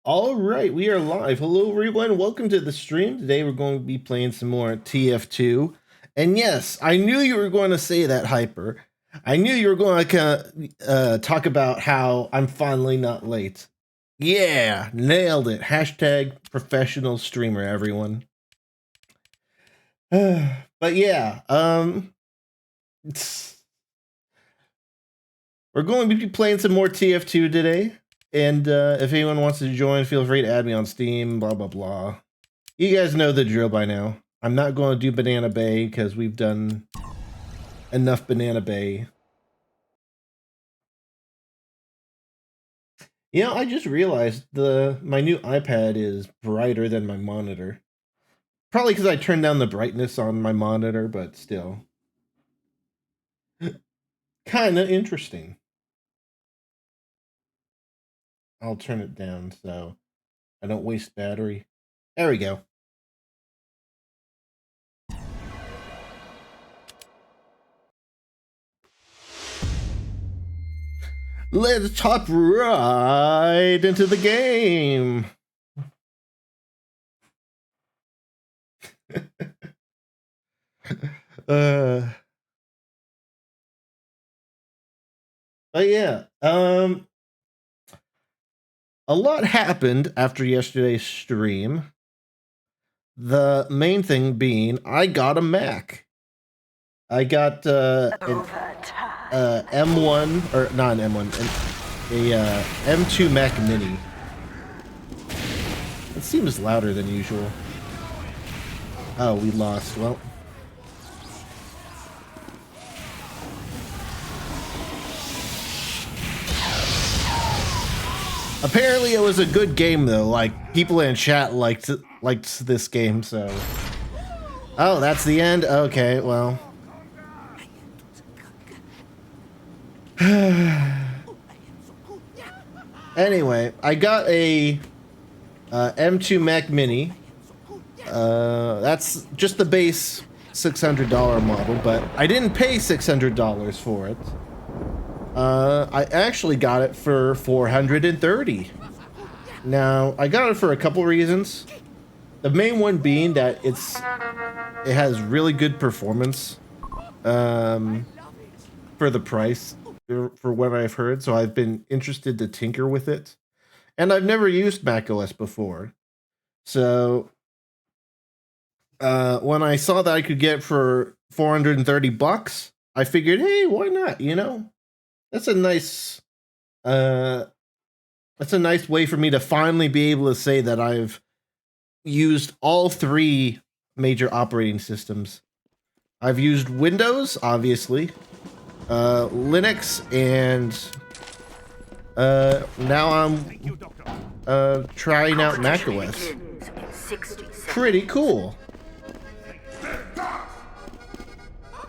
All right, we are live. Hello, everyone. Welcome to the stream. Today, we're going to be playing some more TF2. And yes, I knew you were going to say that, Hyper. I knew you were going to talk about how I'm finally not late. Yeah, nailed it. Hashtag professional streamer, everyone. But yeah, we're going to be playing some more TF2 today. And if anyone wants to join, feel free to add me on Steam, blah, blah, blah. You guys know the drill by now. I'm not going to do Banana Bay because we've done enough Banana Bay. You know, I just realized my new iPad is brighter than my monitor. Probably because I turned down the brightness on my monitor, but still. Kind of interesting. I'll turn it down so I don't waste battery. There we go. Let's hop right into the game. But yeah, a lot happened after yesterday's stream. The main thing being, I got a Mac. I got an M1, or not an M1, a M2 Mac Mini. It seems louder than usual. Oh, we lost. Well. Apparently it was a good game though. Like, people in chat liked this game, so. Oh, that's the end? Okay, well. Anyway, I got a M2 Mac Mini. That's just the base $600 model, but I didn't pay $600 for it. I actually got it for $430. Now, I got it for a couple reasons. The main one being that it has really good performance for the price, for what I've heard, so I've been interested to tinker with it. And I've never used macOS before. So when I saw that I could get it for $430, I figured, hey, why not, you know? That's a nice way for me to finally be able to say that I've used all three major operating systems. I've used Windows, obviously, Linux, and now I'm trying out macOS. Pretty cool.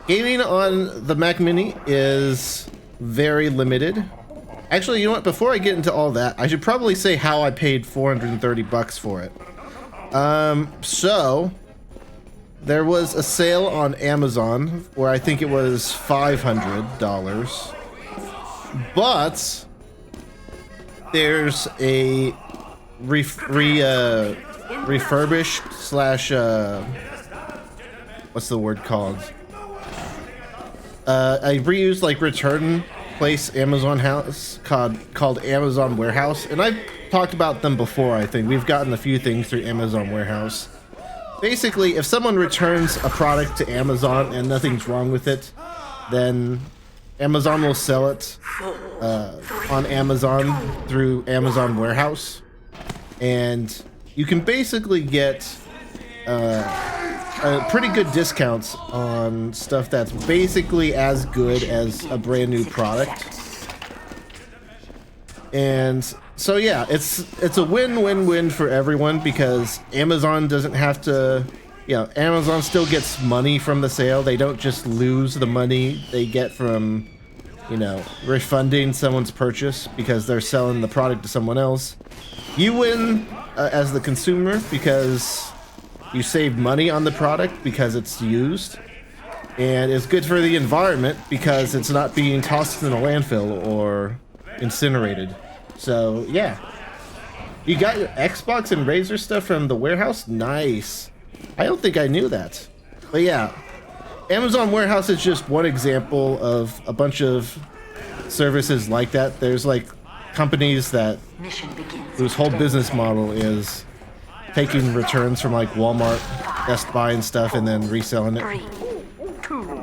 Gaming on the Mac Mini is very limited. Actually, you know what? Before I get into all that, I should probably say how I paid $430 for it. So there was a sale on Amazon where I think it was $500, but there's a refurbished slash what's the word called? I reused, like, return place Amazon house called Amazon Warehouse, and I've talked about them before. I think we've gotten a few things through Amazon Warehouse. Basically, if someone returns a product to Amazon and nothing's wrong with it, then Amazon will sell it on Amazon through Amazon Warehouse, and you can basically get pretty good discounts on stuff that's basically as good as a brand new product. And so yeah, it's a win-win-win for everyone, because Amazon doesn't have to, you know, Amazon still gets money from the sale. They don't just lose the money they get from, you know, refunding someone's purchase because they're selling the product to someone else. You win as the consumer because you save money on the product because it's used, and it's good for the environment because it's not being tossed in a landfill or incinerated. So yeah, You got your Xbox and Razer stuff from the warehouse? Nice. I don't think I knew that. But yeah, Amazon Warehouse is just one example of a bunch of services like that. There's like companies that whose whole business model is taking returns from like Walmart, Best Buy and stuff and then reselling it. 3, 2, 1.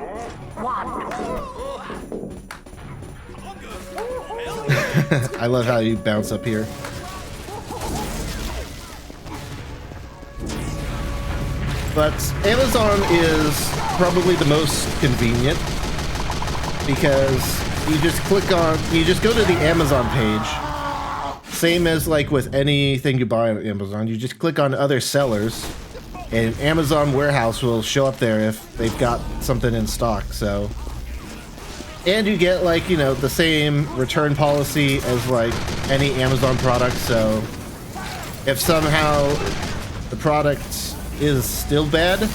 I love how you bounce up here. But Amazon is probably the most convenient because you just go to the Amazon page. Same as like with anything you buy on Amazon, you just click on other sellers and Amazon Warehouse will show up there if they've got something in stock. So, and you get like, you know, the same return policy as like any Amazon product. So if somehow the product is still bad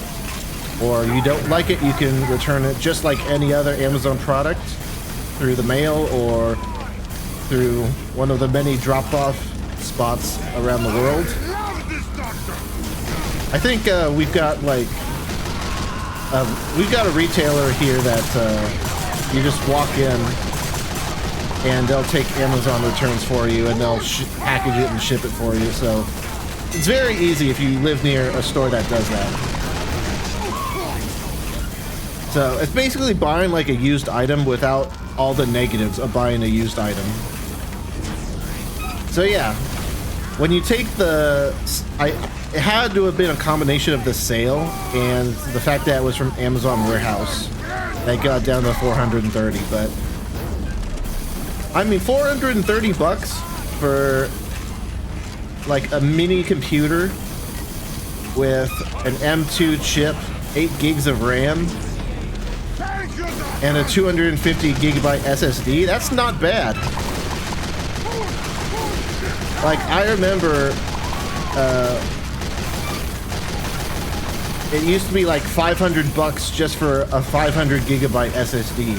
or you don't like it, you can return it just like any other Amazon product through the mail or through one of the many drop-off spots around the world. I think we've got like we've got a retailer here that you just walk in and they'll take Amazon returns for you and they'll package it and ship it for you. So it's very easy if you live near a store that does that. So it's basically buying like a used item without all the negatives of buying a used item. So yeah, when you take it had to have been a combination of the sale and the fact that it was from Amazon Warehouse that got down to 430. But I mean, 430 bucks for like a mini computer with an M2 chip, 8 gigs of RAM, and a 250 gigabyte SSD. That's not bad. Like, I remember it used to be like 500 bucks just for a 500 gigabyte SSD.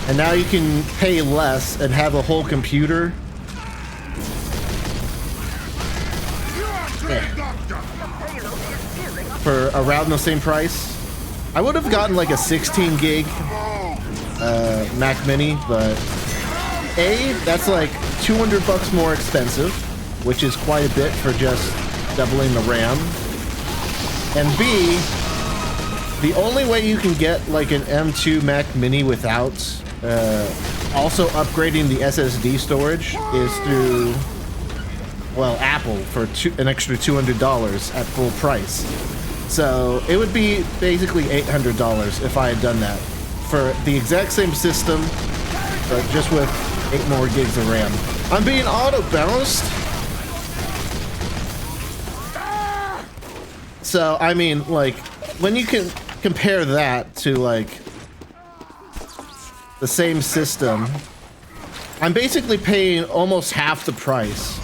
And now you can pay less and have a whole computer. For around the same price. I would have gotten like a 16 gig Mac Mini, but A, that's like 200 bucks more expensive, which is quite a bit for just doubling the RAM. And B, the only way you can get like an M2 Mac Mini without also upgrading the SSD storage is through, well, Apple for an extra $200 at full price. So it would be basically $800 if I had done that for the exact same system, but just with 8 more gigs of RAM. I'm being auto-bounced. So, I mean, like, when you can compare that to, like, the same system, I'm basically paying almost half the price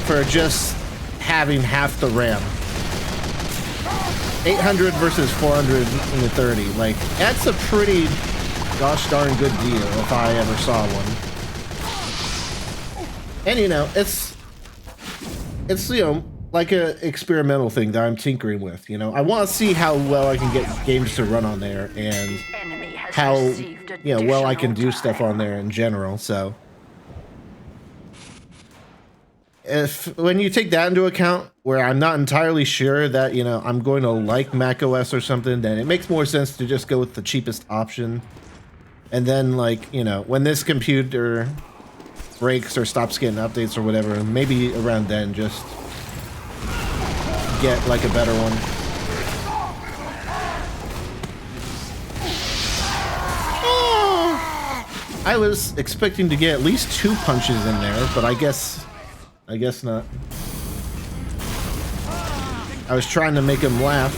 for just having half the RAM. 800 versus 430. Like, that's a pretty gosh darn good deal if I ever saw one. And you know, it's you know, like a experimental thing that I'm tinkering with, you know. I want to see how well I can get games to run on there and how, you know, well I can do stuff on there in general. So when you take that into account, where I'm not entirely sure that, you know, I'm going to like macOS or something, then it makes more sense to just go with the cheapest option. And then, like, you know, when this computer breaks or stops getting updates or whatever, maybe around then just get like a better one. I was expecting to get at least 2 punches in there, but I guess not. I was trying to make him laugh.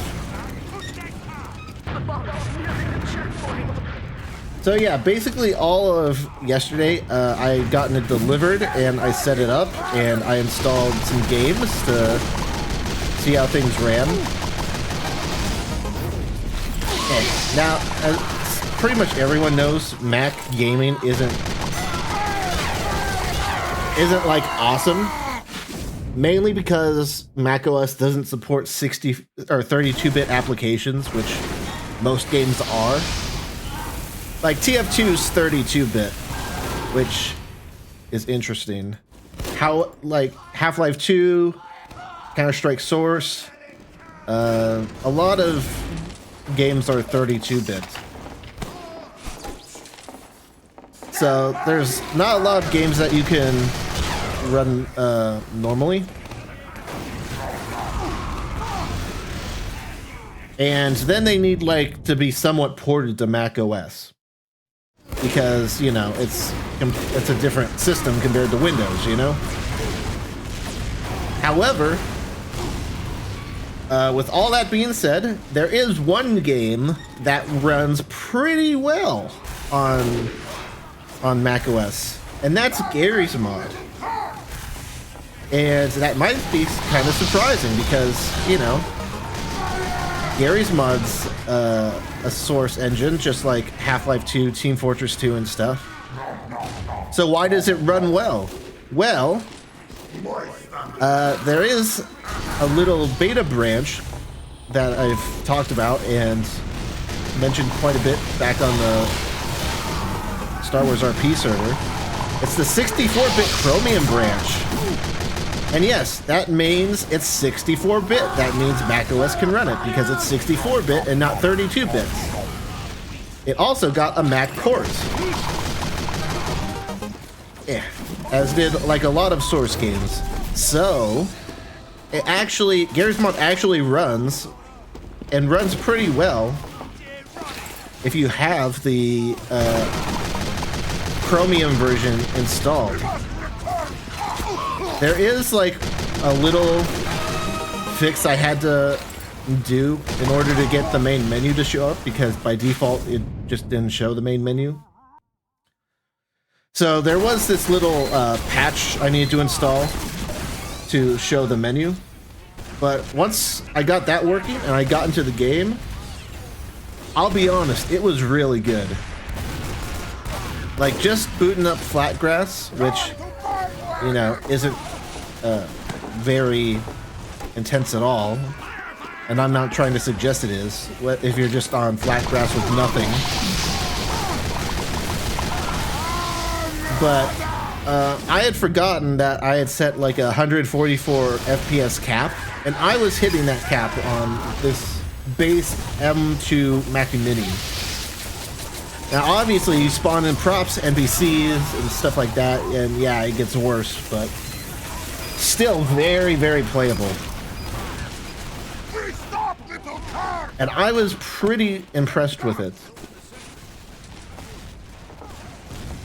So yeah, basically all of yesterday, I gotten it delivered and I set it up and I installed some games to see how things ran. Okay, now, as pretty much everyone knows, Mac gaming isn't isn't like awesome, mainly because macOS doesn't support 60 or 32-bit applications, which most games are. Like TF2's 32-bit, which is interesting. How like Half-Life 2, Counter-Strike Source, a lot of games are 32-bit. So there's not a lot of games that you can run normally. And then they need like to be somewhat ported to macOS. Because, you know, it's a different system compared to Windows, you know? However, with all that being said, there is one game that runs pretty well on macOS, and that's Gary's Mod. And that might be kind of surprising because, you know, Gary's Mod's a source engine, just like Half-Life 2, Team Fortress 2, and stuff. So why does it run well? Well, there is a little beta branch that I've talked about and mentioned quite a bit back on the Star Wars RP server. It's the 64-bit Chromium branch. And yes, that means it's 64-bit. That means macOS can run it because it's 64-bit and not 32 bits. It also got a Mac port. Yeah, as did like a lot of Source games. So, it actually, Gary's Mod actually runs, and runs pretty well if you have the Chromium version installed. There is like a little fix I had to do in order to get the main menu to show up, because by default it just didn't show the main menu. So there was this little patch I needed to install to show the menu. But once I got that working and I got into the game, I'll be honest, it was really good. Like just booting up Flatgrass, which, you know, isn't very intense at all, and I'm not trying to suggest it is, if you're just on Flatgrass with nothing. But I had forgotten that I had set like a 144 FPS cap, and I was hitting that cap on this base M2 Mac Mini. Now obviously you spawn in props, NPCs, and stuff like that, and yeah, it gets worse, but still very, very playable. And I was pretty impressed with it.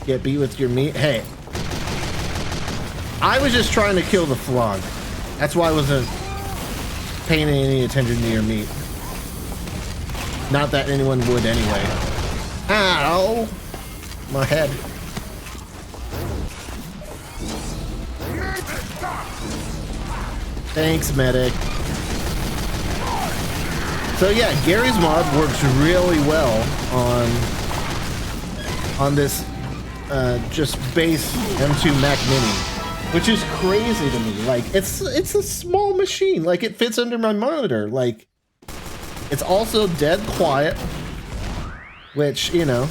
Get beat with your meat? Hey. I was just trying to kill the flog. That's why I wasn't paying any attention to your meat. Not that anyone would anyway. Ow! My head. Thanks, medic. So yeah, Gary's Mod works really well on this just base M2 Mac Mini, which is crazy to me. Like it's a small machine. Like it fits under my monitor. Like it's also dead quiet, which, you know,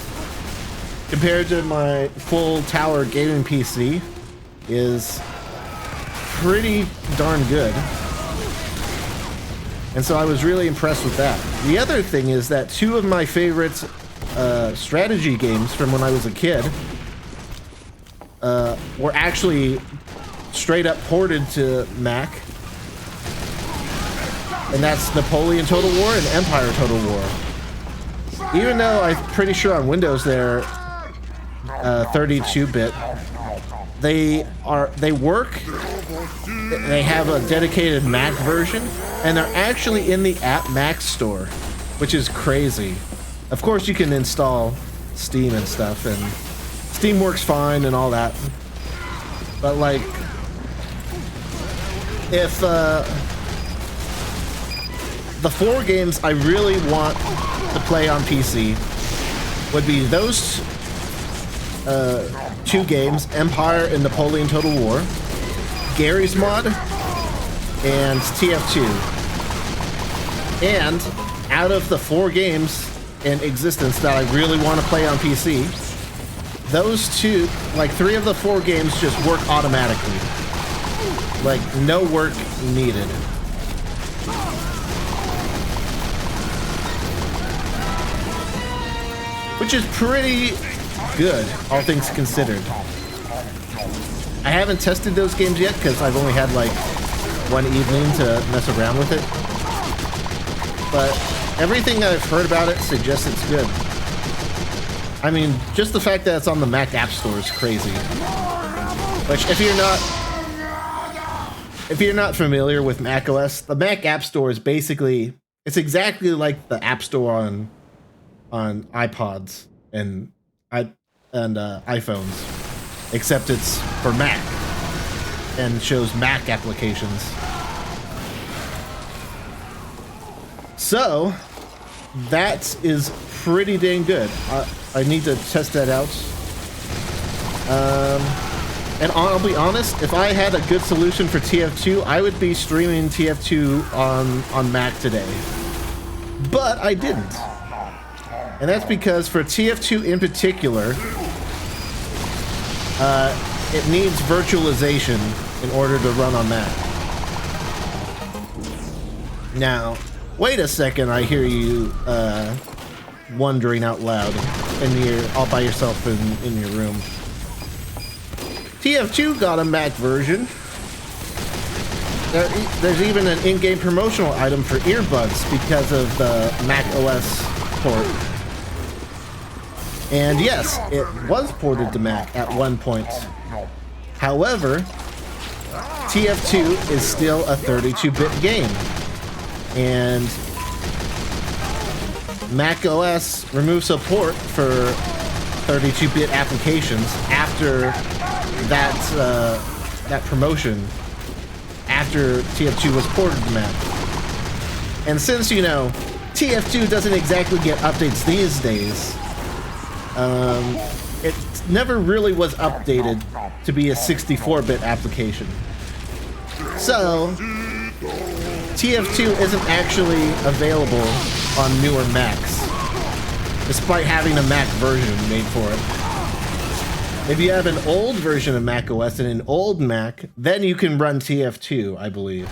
compared to my full tower gaming PC, is pretty darn good. And so I was really impressed with that. The other thing is that two of my favorite strategy games from when I was a kid were actually straight up ported to Mac. And that's Napoleon Total War and Empire Total War. Even though I'm pretty sure on Windows they're 32-bit, they work. They have a dedicated Mac version, and they're actually in the App Mac store, which is crazy. Of course, you can install Steam and stuff, and Steam works fine and all that. But like, if the 4 games I really want to play on PC would be those two games, Empire and Napoleon Total War, Gary's Mod, and TF2. And out of the 4 games in existence that I really want to play on PC, those 2, like 3 of the 4 games just work automatically. Like, no work needed. Which is pretty good, all things considered. I haven't tested those games yet because I've only had like one evening to mess around with it. But everything I've heard about it suggests it's good. I mean, just the fact that it's on the Mac App Store is crazy. Which, if you're not familiar with macOS, the Mac App Store is basically, it's exactly like the App Store on iPods and iPhones, except it's for Mac and shows Mac applications. So that is pretty dang good. I need to test that out. And I'll be honest, if I had a good solution for TF2, I would be streaming TF2 on Mac today. But I didn't. And that's because for TF2 in particular, it needs virtualization in order to run on Mac. Now, wait a second, I hear you wondering out loud, and you're all by yourself in your room. TF2 got a Mac version. There's even an in-game promotional item for earbuds because of the macOS port. And yes, it was ported to Mac at one point. However, TF2 is still a 32-bit game. And macOS removed support for 32-bit applications after that promotion, after TF2 was ported to Mac. And since, you know, TF2 doesn't exactly get updates these days, it never really was updated to be a 64-bit application. So TF2 isn't actually available on newer Macs, despite having a Mac version made for it. If you have an old version of macOS and an old Mac, then you can run TF2, I believe.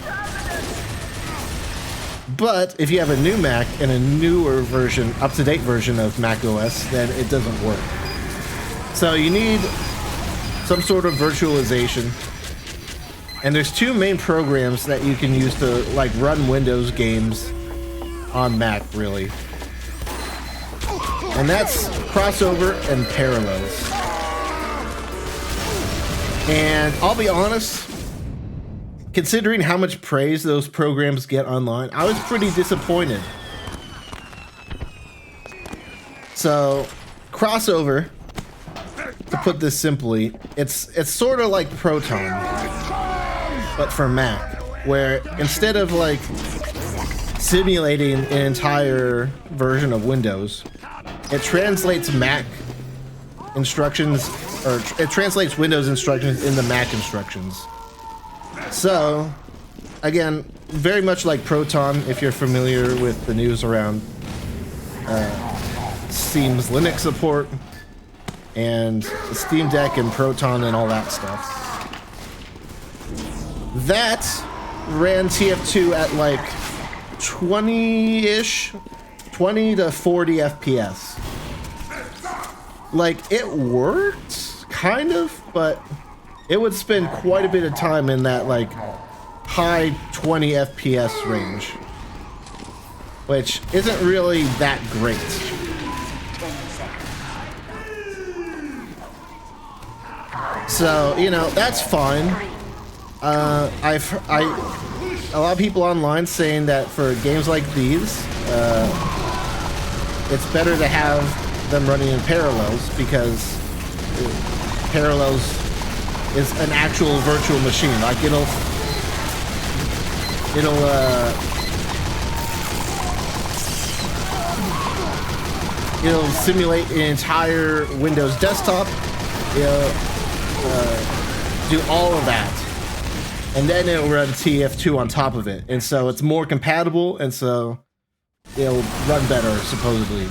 But if you have a new Mac and a newer version, up-to-date version of macOS, then it doesn't work. So you need some sort of virtualization. And there's 2 main programs that you can use to like run Windows games on Mac, really. And that's Crossover and Parallels. And I'll be honest, considering how much praise those programs get online, I was pretty disappointed. So, Crossover, to put this simply, it's sort of like Proton, but for Mac, where instead of like simulating an entire version of Windows, it translates Mac instructions, or it translates Windows instructions into Mac instructions. So, again, very much like Proton, if you're familiar with the news around Steam's Linux support and Steam Deck and Proton and all that stuff. That ran TF2 at like 20-ish, 20 to 40 FPS. Like, it worked, kind of, but it would spend quite a bit of time in that, like, high 20 FPS range, which isn't really that great. So, you know, that's fine. A lot of people online saying that for games like these, it's better to have them running in Parallels, because Parallels is an actual virtual machine. Like, it'll simulate an entire Windows desktop it'll do all of that. And then it'll run TF2 on top of it. And so it's more compatible, and so it'll run better, supposedly.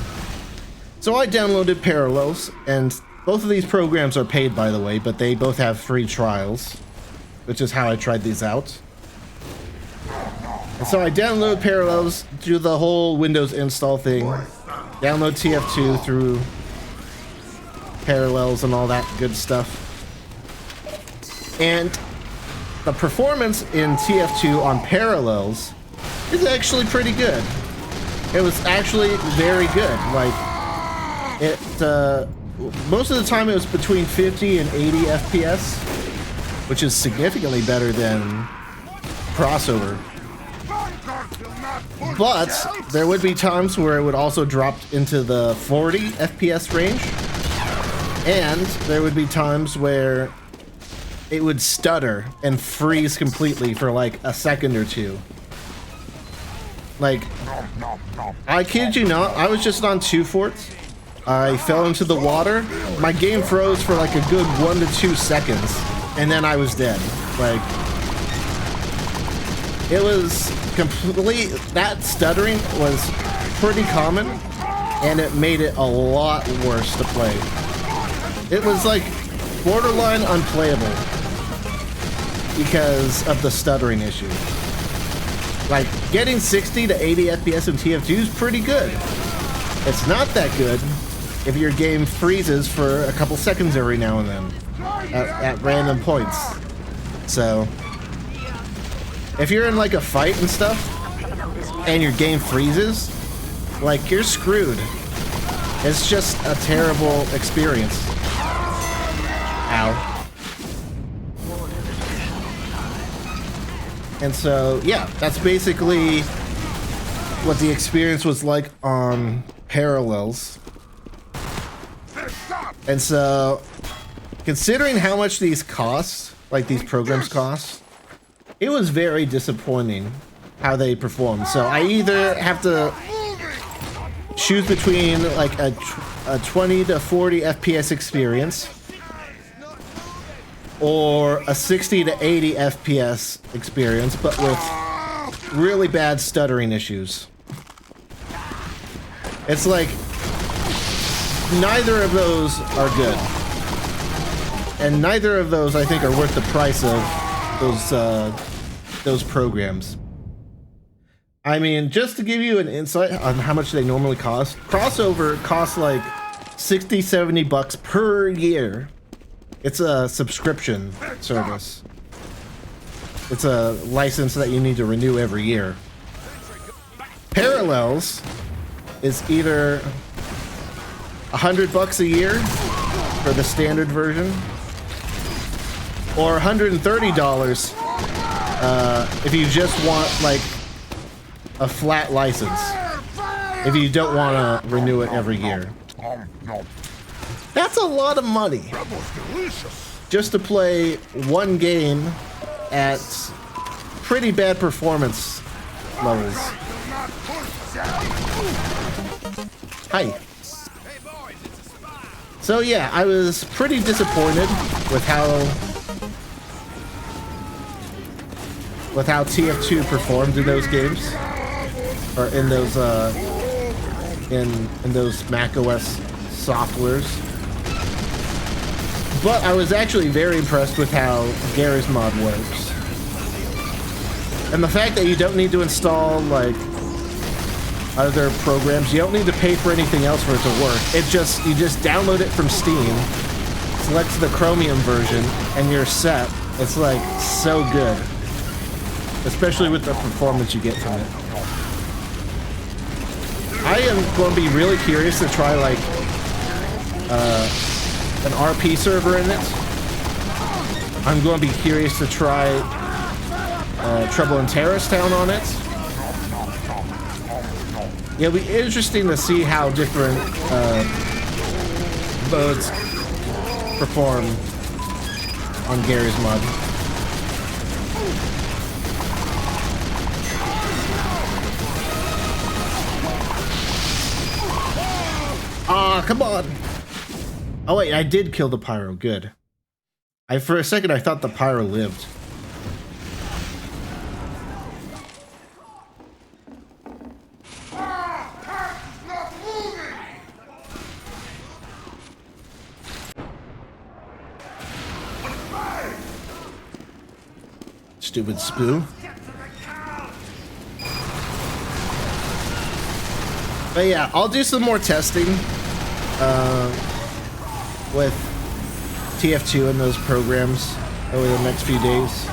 So I downloaded Parallels, and both of these programs are paid, by the way, but they both have free trials, which is how I tried these out. And so I download Parallels, do the whole Windows install thing, download TF2 through Parallels and all that good stuff. And the performance in TF2 on Parallels is actually pretty good. It was actually very good. Like, it, most of the time it was between 50 and 80 FPS, which is significantly better than Crossover. But there would be times where it would also drop into the 40 FPS range, and there would be times where it would stutter and freeze completely for like a second or two. Like, I kid you not, I was just on 2 forts. I fell into the water. My game froze for like a good 1 to 2 seconds, and then I was dead. Like, it was complete. That stuttering was pretty common, and it made it a lot worse to play. It was like borderline unplayable because of the stuttering issue. Like, getting 60 to 80 FPS in TF2 is pretty good. It's not that good if your game freezes for a couple seconds every now and then at random points. So if you're in like a fight and stuff and your game freezes, like, you're screwed. It's just a terrible experience. Ow. And so, yeah, that's basically what the experience was like on Parallels. And so, considering how much these cost, like these programs cost, it was very disappointing how they performed. So I either have to choose between like a 20 to 40 FPS experience or a 60 to 80 FPS experience, but with really bad stuttering issues. It's like neither of those are good, and neither of those I think are worth the price of those programs. I mean, just to give you an insight on how much they normally cost, Crossover costs like 60, 70 bucks per year. It's a subscription service. It's a license that you need to renew every year. Parallels is either 100 bucks a year for the standard version, or $130 if you just want like a flat license, if you don't want to renew it every year. That's a lot of money just to play one game at pretty bad performance levels. Hi. So yeah, I was pretty disappointed with how TF2 performed in those games, or in those in those MacOS softwares. But I was actually very impressed with how Garry's Mod works. And the fact that you don't need to install like other programs, you don't need to pay for anything else for it to work. You just download it from Steam, select the Chromium version, and you're set. It's like so good. Especially with the performance you get from it. I am going to be really curious to try like an RP server in it. I'm going to be curious to try Trouble in Terrorist Town on it. It'll be interesting to see how different modes perform on Garry's Mod. Ah, come on. Oh wait, I did kill the pyro. Good. For a second I thought the pyro lived. Stupid Spoo. But yeah, I'll do some more testing with TF2 and those programs over the next few days.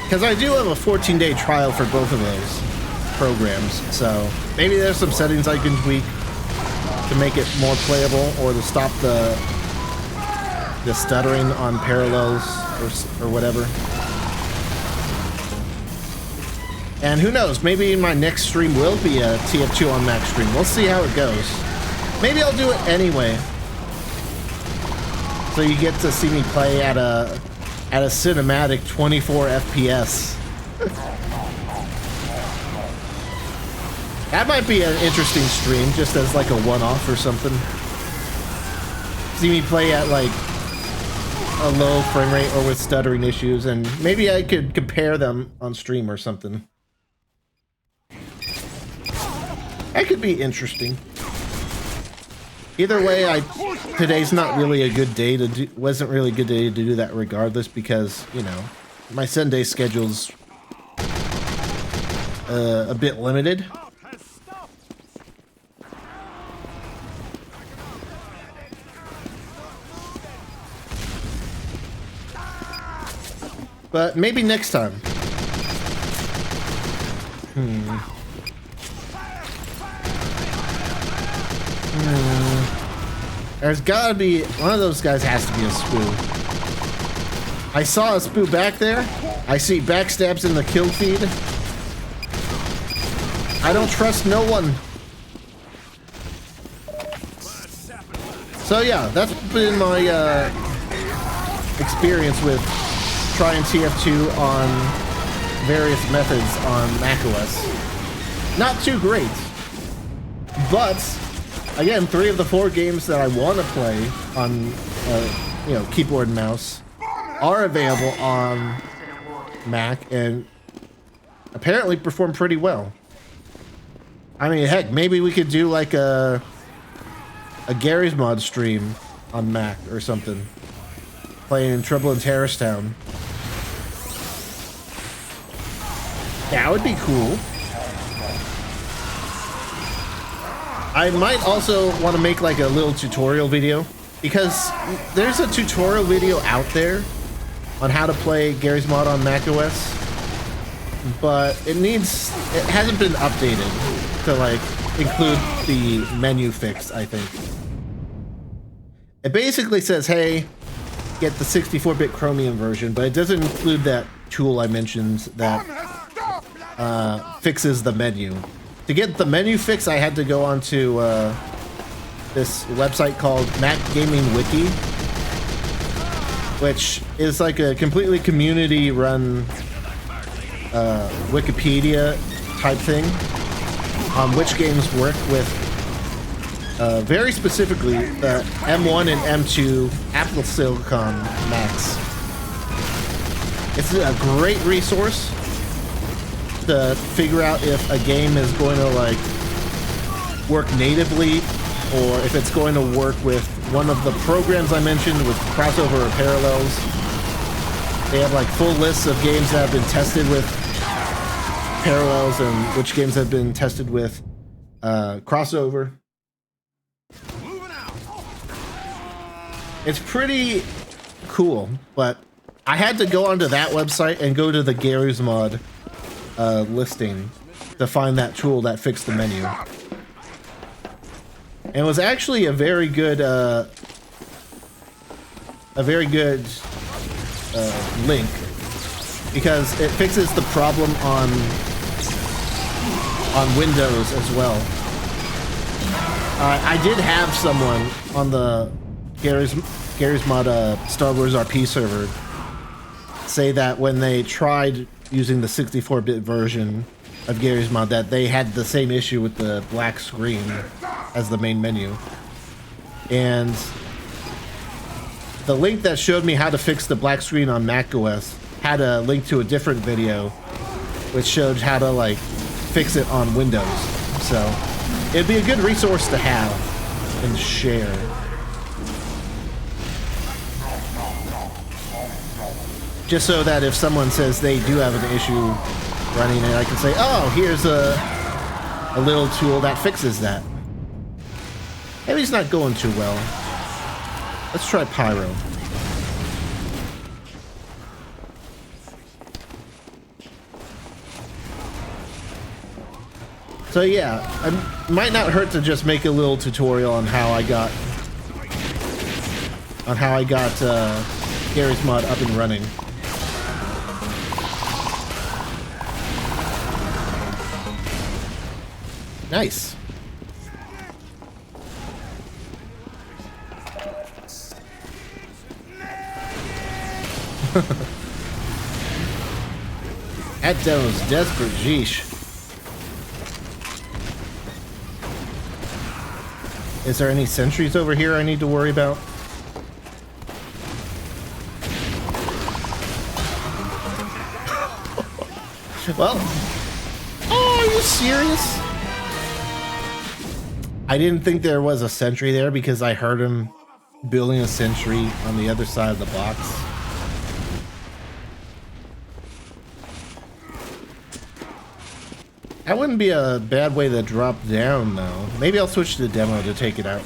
Because I do have a 14-day trial for both of those programs. So maybe there's some settings I can tweak to make it more playable or to stop the stuttering on parallels or whatever. And who knows, maybe my next stream will be a TF2 on Mac stream. We'll see how it goes. Maybe I'll do it anyway. So you get to see me play at a cinematic 24 FPS. That might be an interesting stream, just as like a one-off or something. See me play at like a low frame rate or with stuttering issues, and maybe I could compare them on stream or something. That could be interesting. Either way, today's not really a good day to do. Wasn't really a good day to do that, regardless, because you know my Sunday schedule's a bit limited. But maybe next time. There's gotta be, one of those guys has to be a Spoo. I saw a Spoo back there. I see backstabs in the kill feed. I don't trust no one. So yeah, that's been my experience with trying TF2 on various methods on macOS. Not too great, but again, 3 of the 4 games that I want to play on, you know, keyboard and mouse are available on Mac and apparently perform pretty well. I mean, heck, maybe we could do like a Gary's Mod stream on Mac or something, playing Trouble in Terrorist Town. That would be cool. I might also want to make like a little tutorial video, because there's a tutorial video out there on how to play Gary's Mod on macOS, but it hasn't been updated to like include the menu fix, I think. It basically says, hey, get the 64-bit Chromium version, but it doesn't include that tool I mentioned that fixes the menu. To get the menu fix, I had to go onto this website called Mac Gaming Wiki, which is like a completely community-run Wikipedia type thing on which games work with very specifically the M1 and M2 Apple Silicon Macs. It's a great resource to figure out if a game is going to like work natively or if it's going to work with one of the programs I mentioned with crossover or parallels. They have like full lists of games that have been tested with parallels and which games have been tested with crossover. It's pretty cool, but I had to go onto that website and go to the Gary's Mod listing to find that tool that fixed the menu. And it was actually a very good link, because it fixes the problem on Windows as well. I did have someone on the Gary's Mod Star Wars RP server say that when they tried using the 64-bit version of Gary's Mod, that they had the same issue with the black screen as the main menu. And the link that showed me how to fix the black screen on macOS had a link to a different video which showed how to like fix it on Windows. So it'd be a good resource to have and share. Just so that if someone says they do have an issue running it, I can say, oh, here's a little tool that fixes that. Maybe it's not going too well. Let's try Pyro. So yeah, it might not hurt to just make a little tutorial on how I got Gary's Mod up and running. Nice. That demo's desperate, geesh. Is there any sentries over here I need to worry about? Well, oh, are you serious? I didn't think there was a sentry there because I heard him building a sentry on the other side of the box. That wouldn't be a bad way to drop down, though. Maybe I'll switch to the demo to take it out.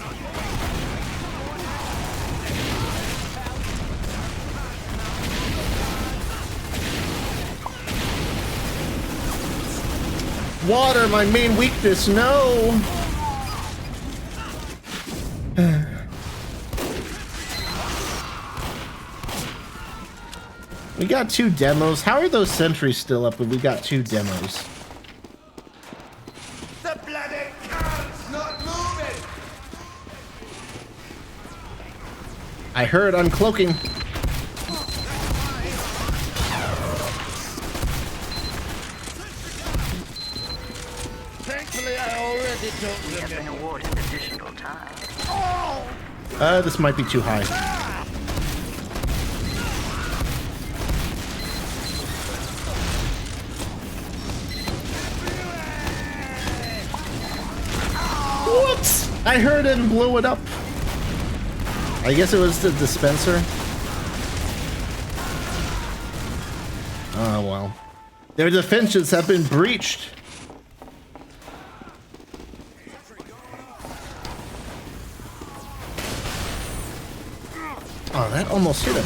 Water, my main weakness, no! We got 2 demos. How are those sentries still up if we got 2 demos? The bloody car's not moving! I heard uncloaking. Thankfully, I already told them. Been awarded additional time. This might be too high. Whoops! I heard it and blew it up. I guess it was the dispenser. Oh well. Their defenses have been breached. Oh, that almost hit him.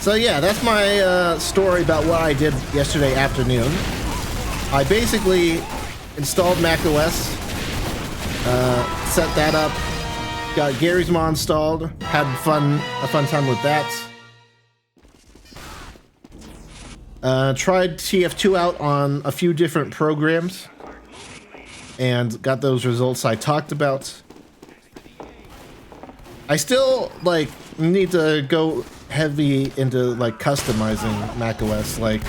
So yeah, that's my story about what I did yesterday afternoon. I basically installed macOS, set that up, got Gary's Mod installed, had a fun time with that. Tried TF2 out on a few different programs and got those results I talked about. I still like need to go heavy into like customizing macOS. Like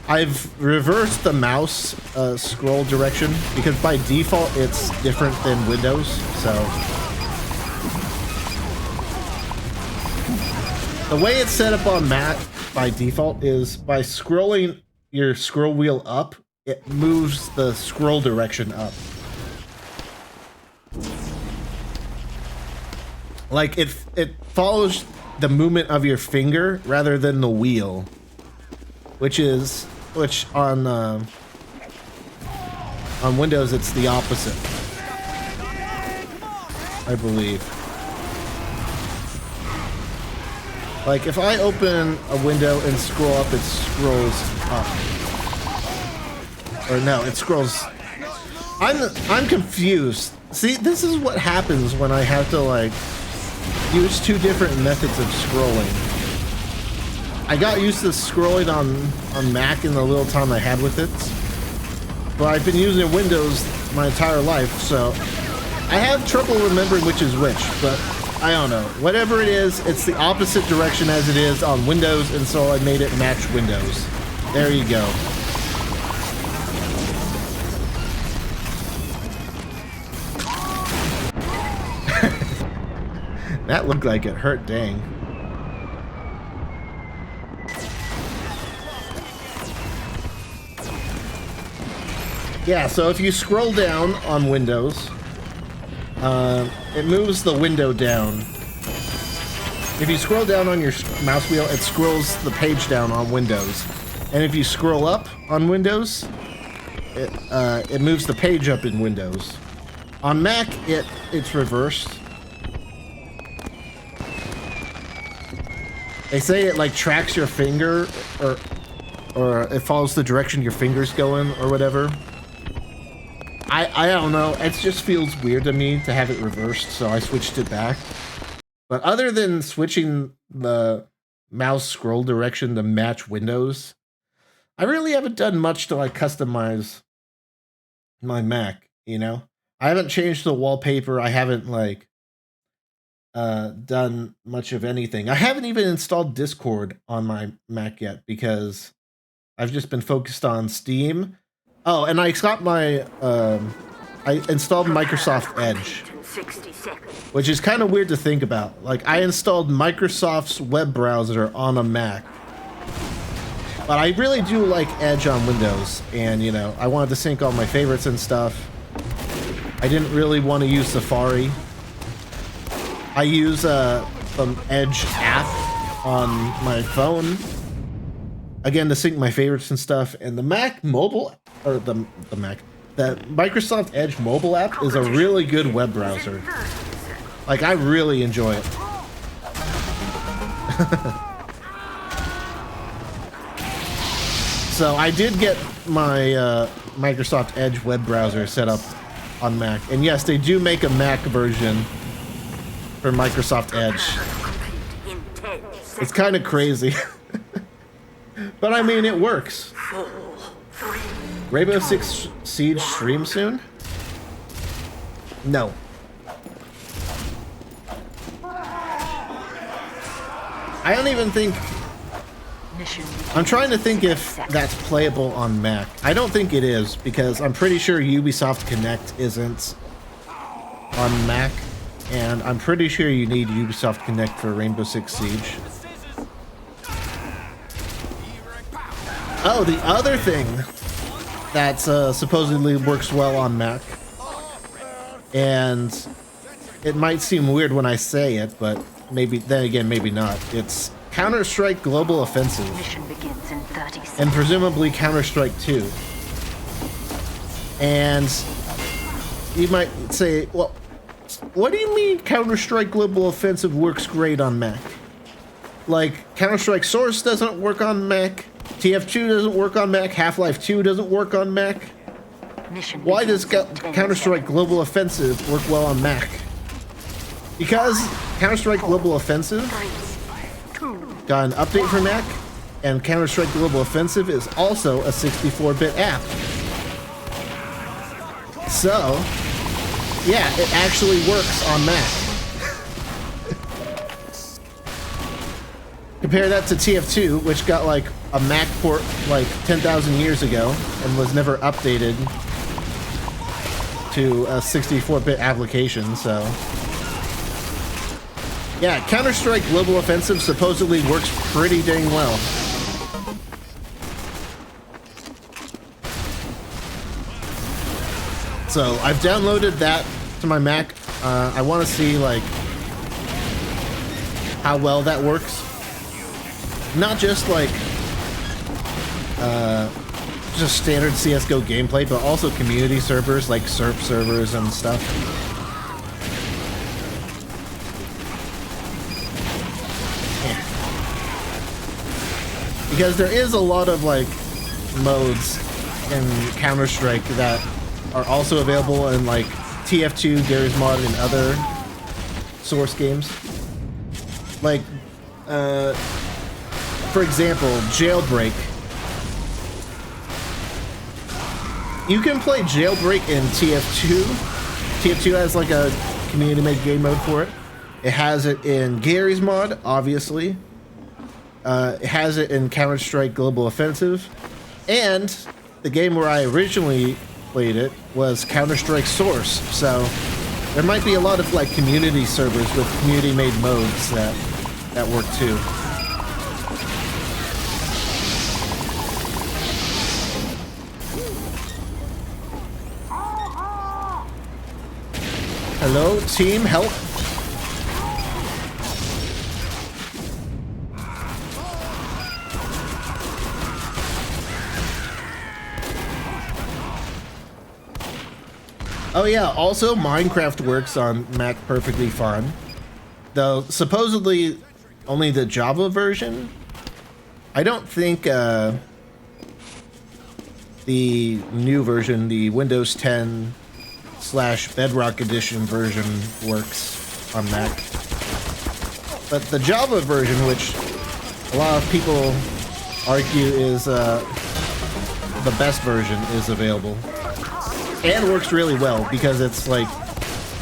I've reversed the mouse scroll direction because by default it's different than Windows. So the way it's set up on Mac by default is by scrolling your scroll wheel up, it moves the scroll direction up. Like it follows the movement of your finger rather than the wheel, which on Windows it's the opposite, I believe. Like if I open a window and scroll up, it scrolls up. Or no, it scrolls. I'm confused. See, this is what happens when I have to like use 2 different methods of scrolling. I got used to scrolling on Mac in the little time I had with it, but I've been using Windows my entire life, so I have trouble remembering which is which, but I don't know. Whatever it is, it's the opposite direction as it is on Windows, and so I made it match Windows. There you go. That looked like it hurt, dang. Yeah, so if you scroll down on Windows, it moves the window down. If you scroll down on your mouse wheel, it scrolls the page down on Windows. And if you scroll up on Windows, it moves the page up in Windows. On Mac, it's reversed. They say it like tracks your finger, or it follows the direction your finger's going, or whatever. I don't know. It just feels weird to me to have it reversed, so I switched it back. But other than switching the mouse scroll direction to match Windows, I really haven't done much to like customize my Mac, you know? I haven't changed the wallpaper. I haven't like done much of anything. I haven't even installed Discord on my Mac yet because I've just been focused on Steam. Oh, and I got my I installed Microsoft Edge, which is kind of weird to think about. Like, I installed Microsoft's web browser on a Mac, but I really do like Edge on Windows, and you know, I wanted to sync all my favorites and stuff. I didn't really want to use Safari. I use the Edge app on my phone, again, to sync my favorites and stuff. And the Mac mobile, or the Microsoft Edge mobile app is a really good web browser. Like, I really enjoy it. So I did get my Microsoft Edge web browser set up on Mac. And yes, they do make a Mac version for Microsoft Edge. It's kind of crazy. But I mean, it works. Rainbow Six Siege stream soon? No. I don't even think... I'm trying to think if that's playable on Mac. I don't think it is, because I'm pretty sure Ubisoft Connect isn't on Mac, and I'm pretty sure you need Ubisoft Connect for Rainbow Six Siege. Oh, the other thing that supposedly works well on Mac, and it might seem weird when I say it, but maybe then again, maybe not. It's Counter-Strike Global Offensive, and presumably Counter-Strike 2. And you might say, well, what do you mean Counter-Strike Global Offensive works great on Mac? Like, Counter-Strike Source doesn't work on Mac, TF2 doesn't work on Mac, Half-Life 2 doesn't work on Mac. Why does Counter-Strike Global Offensive work well on Mac? Because Counter-Strike Global Offensive got an update for Mac, and Counter-Strike Global Offensive is also a 64-bit app. So, yeah, it actually works on Mac. Compare that to TF2, which got like a Mac port like 10,000 years ago and was never updated to a 64-bit application, so... Yeah, Counter-Strike Global Offensive supposedly works pretty dang well. So, I've downloaded that to my Mac. I want to see, like, how well that works. Not just, like, just standard CSGO gameplay, but also community servers, like SERP servers and stuff. Because there is a lot of, like, modes in Counter-Strike that are also available in, like, TF2, Garry's Mod, and other Source games. Like, for example, Jailbreak. You can play Jailbreak in TF2. TF2 has, like, a community-made game mode for it. It has it in Garry's Mod, obviously. It has it in Counter-Strike Global Offensive, and the game where I originally played it was Counter-Strike Source. So There might be a lot of like community servers with community-made modes that work too. Hello, team, help. Oh yeah, also Minecraft works on Mac perfectly fine. Though supposedly only the Java version. I don't think the new version, the Windows 10 / Bedrock Edition version works on Mac. But the Java version, which a lot of people argue is the best version, is available. And works really well because it's like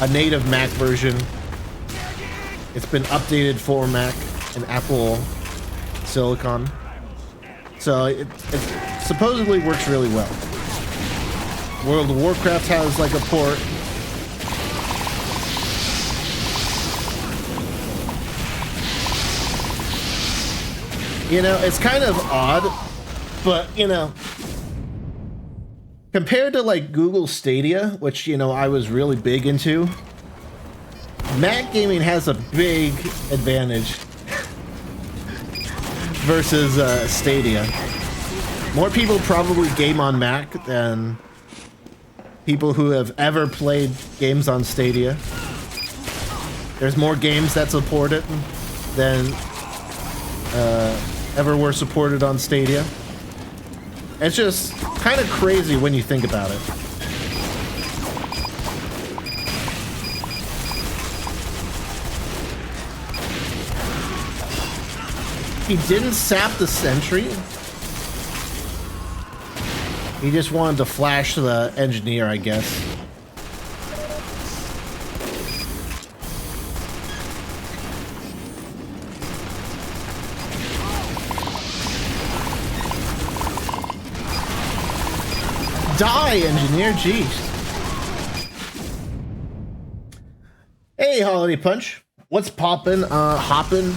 a native Mac version. It's been updated for Mac and Apple Silicon. So it supposedly works really well. World of Warcraft has like a port. You know, it's kind of odd, but you know, compared to like Google Stadia, which, you know, I was really big into, Mac gaming has a big advantage versus Stadia. More people probably game on Mac than people who have ever played games on Stadia. There's more games that support it than ever were supported on Stadia. It's just kind of crazy when you think about it. He didn't sap the sentry. He just wanted to flash the engineer, I guess. Die, engineer, jeez. Hey, Holiday Punch. What's poppin'? Hoppin'?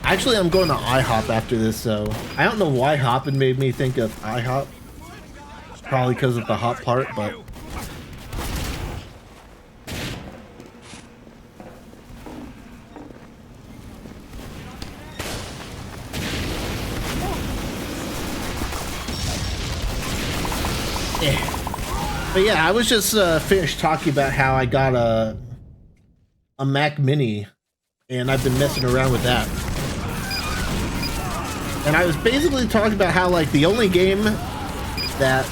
Actually, I'm going to IHOP after this, so I don't know why hoppin' made me think of IHOP. Probably because of the hop part, but But yeah, I was just finished talking about how I got a Mac Mini, and I've been messing around with that. And I was basically talking about how like the only game that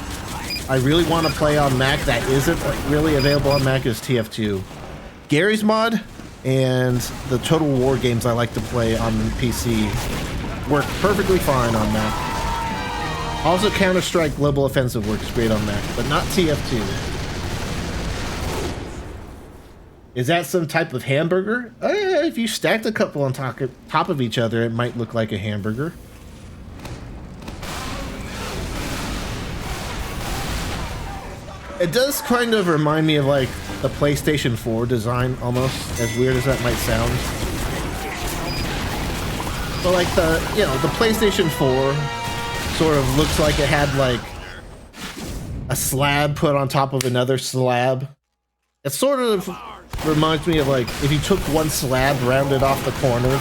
I really want to play on Mac that isn't really available on Mac is TF2. Gary's Mod and the Total War games I like to play on PC work perfectly fine on Mac. Also, Counter-Strike Global Offensive works great on Mac, but not TF2. Is that some type of hamburger? If you stacked a couple on top of each other, it might look like a hamburger. It does kind of remind me of like the PlayStation 4 design, almost, as weird as that might sound. But like the PlayStation 4 sort of looks like it had like a slab put on top of another slab. It sort of reminds me of like if you took one slab, rounded off the corners.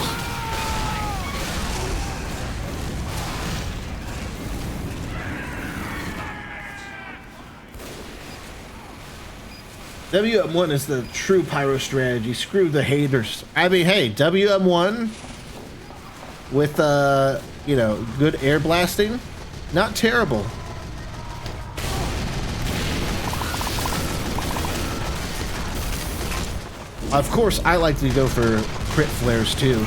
WM1 is the true pyro strategy. Screw the haters. I mean, hey, WM1 with you know, good air blasting, not terrible. Of course, I like to go for crit flares too.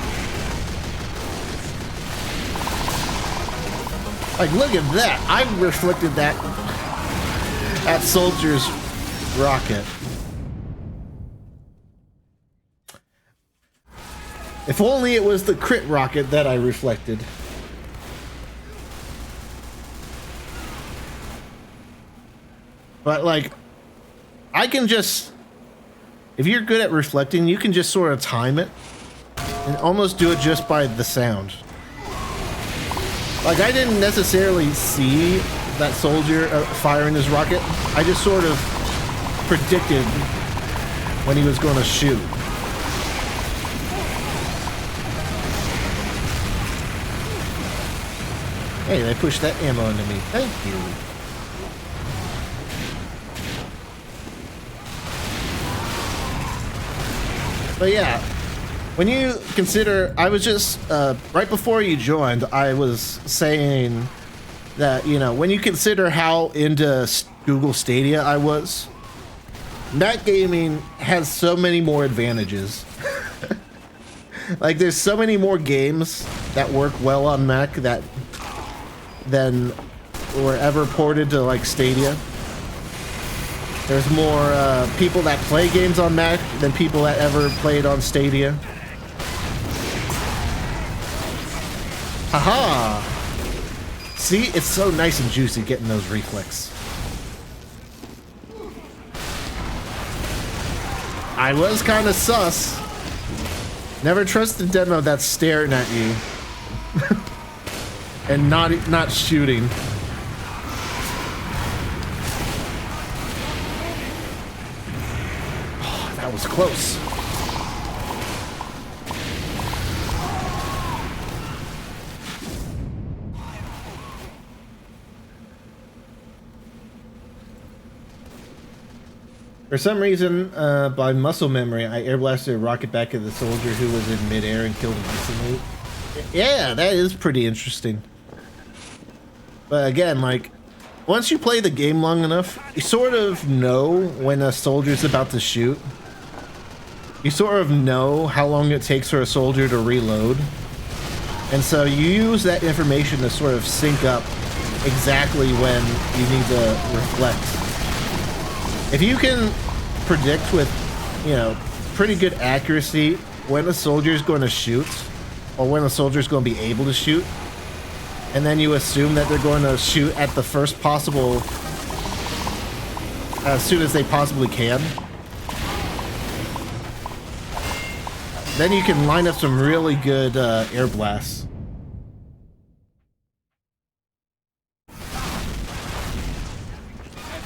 Like, look at that! I reflected that at Soldier's rocket. If only it was the crit rocket that I reflected. But like, I can just if you're good at reflecting, you can just sort of time it and almost do it just by the sound. Like, I didn't necessarily see that soldier firing his rocket. I just sort of predicted when he was going to shoot. Hey, they pushed that ammo into me. Thank you. But yeah, when you consider, I was just, right before you joined, I was saying that, you know, when you consider how into Google Stadia I was, Mac gaming has so many more advantages. Like, there's so many more games that work well on Mac than were ever ported to, like, Stadia. There's more people that play games on Mac than people that ever played on Stadia. Haha! See, it's so nice and juicy getting those reflex. I was kind of sus. Never trust the demo that's staring at you and not shooting. Oh, that was close. For some reason, by muscle memory, I airblasted a rocket back at the soldier who was in midair and killed him instantly. Yeah, that is pretty interesting. But again, like, once you play the game long enough, you sort of know when a soldier's about to shoot. You sort of know how long it takes for a soldier to reload. And so you use that information to sort of sync up exactly when you need to reflect. If you can predict with, you know, pretty good accuracy when a soldier is going to shoot, or when a soldier is going to be able to shoot, and then you assume that they're going to shoot at the first possible, as soon as they possibly can, then you can line up some really good air blasts.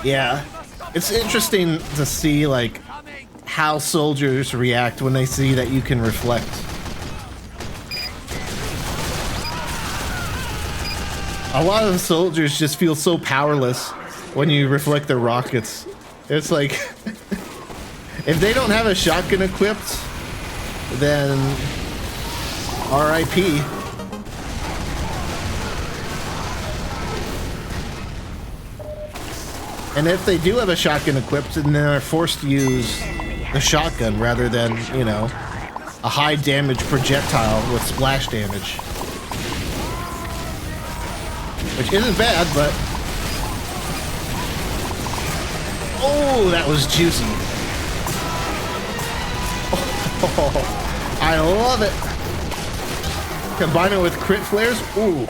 Yeah. It's interesting to see, like, how soldiers react when they see that you can reflect. A lot of soldiers just feel so powerless when you reflect their rockets. It's like, if they don't have a shotgun equipped, then RIP. And if they do have a shotgun equipped, then they're forced to use the shotgun rather than, you know, a high damage projectile with splash damage. Which isn't bad, but... Oh, that was juicy. Oh, I love it. Combine it with crit flares. Ooh.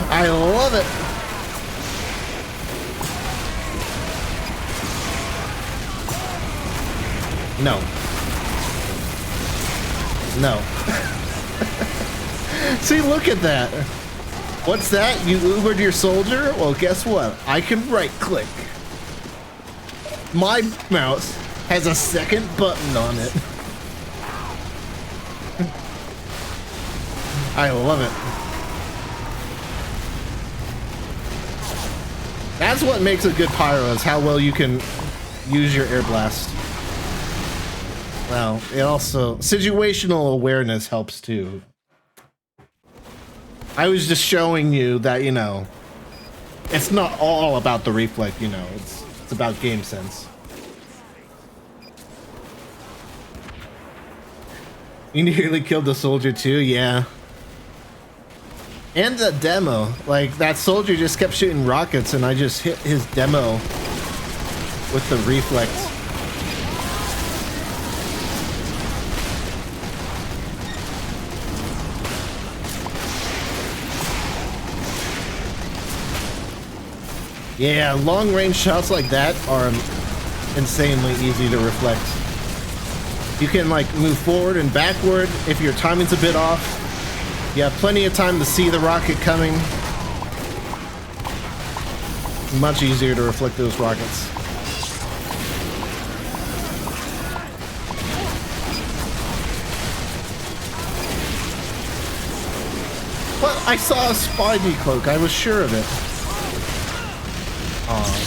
I love it. No. No. See, look at that. What's that? You Ubered your soldier? Well, guess what? I can right click. My mouse has a second button on it. I love it. That's what makes a good pyro, is how well you can use your air blast. Well, it also, situational awareness helps too. I was just showing you that, you know, it's not all about the reflect, you know, it's about game sense. You nearly killed the soldier too, yeah. And the demo, like, that soldier just kept shooting rockets and I just hit his demo with the reflex. Yeah, long range shots like that are insanely easy to reflect. You can like move forward and backward if your timing's a bit off. You have plenty of time to see the rocket coming. Much easier to reflect those rockets. But I saw a Spidey cloak. I was sure of it. Aw.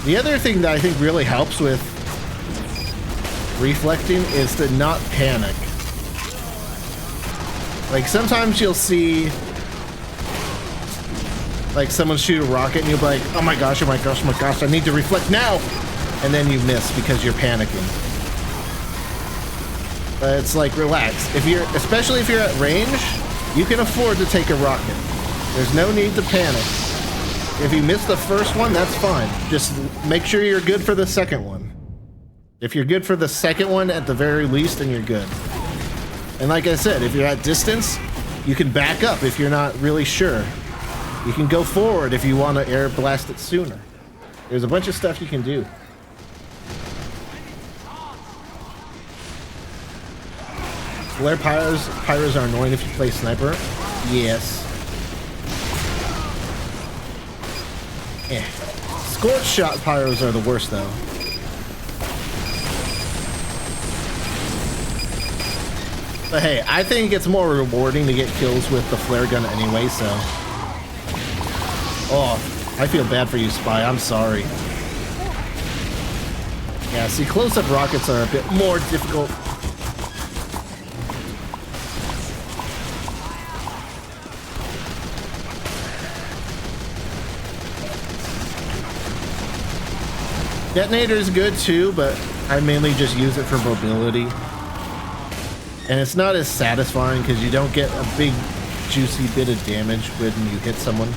The other thing that I think really helps with reflecting is to not panic. Like sometimes you'll see like someone shoot a rocket and you'll be like, oh my gosh, oh my gosh, oh my gosh, I need to reflect now. And then you miss because you're panicking. But it's like, relax. Especially if you're at range, you can afford to take a rocket. There's no need to panic. If you miss the first one, that's fine. Just make sure you're good for the second one. If you're good for the second one at the very least, then you're good. And like I said, if you're at distance, you can back up if you're not really sure. You can go forward if you want to air blast it sooner. There's a bunch of stuff you can do. Flare pyros are annoying if you play sniper. Yes. Eh. Scorch shot pyros are the worst though. But hey, I think it's more rewarding to get kills with the flare gun anyway, so. Oh, I feel bad for you, Spy. I'm sorry. Yeah, see, close-up rockets are a bit more difficult. Detonator is good too, but I mainly just use it for mobility. And it's not as satisfying because you don't get a big juicy bit of damage when you hit someone.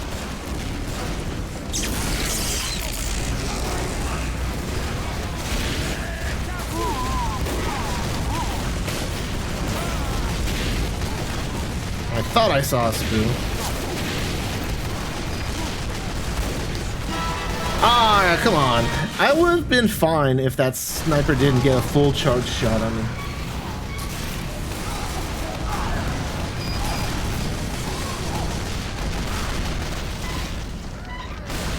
I thought I saw a spoon. Ah, come on. I would have been fine if that sniper didn't get a full charge shot on me.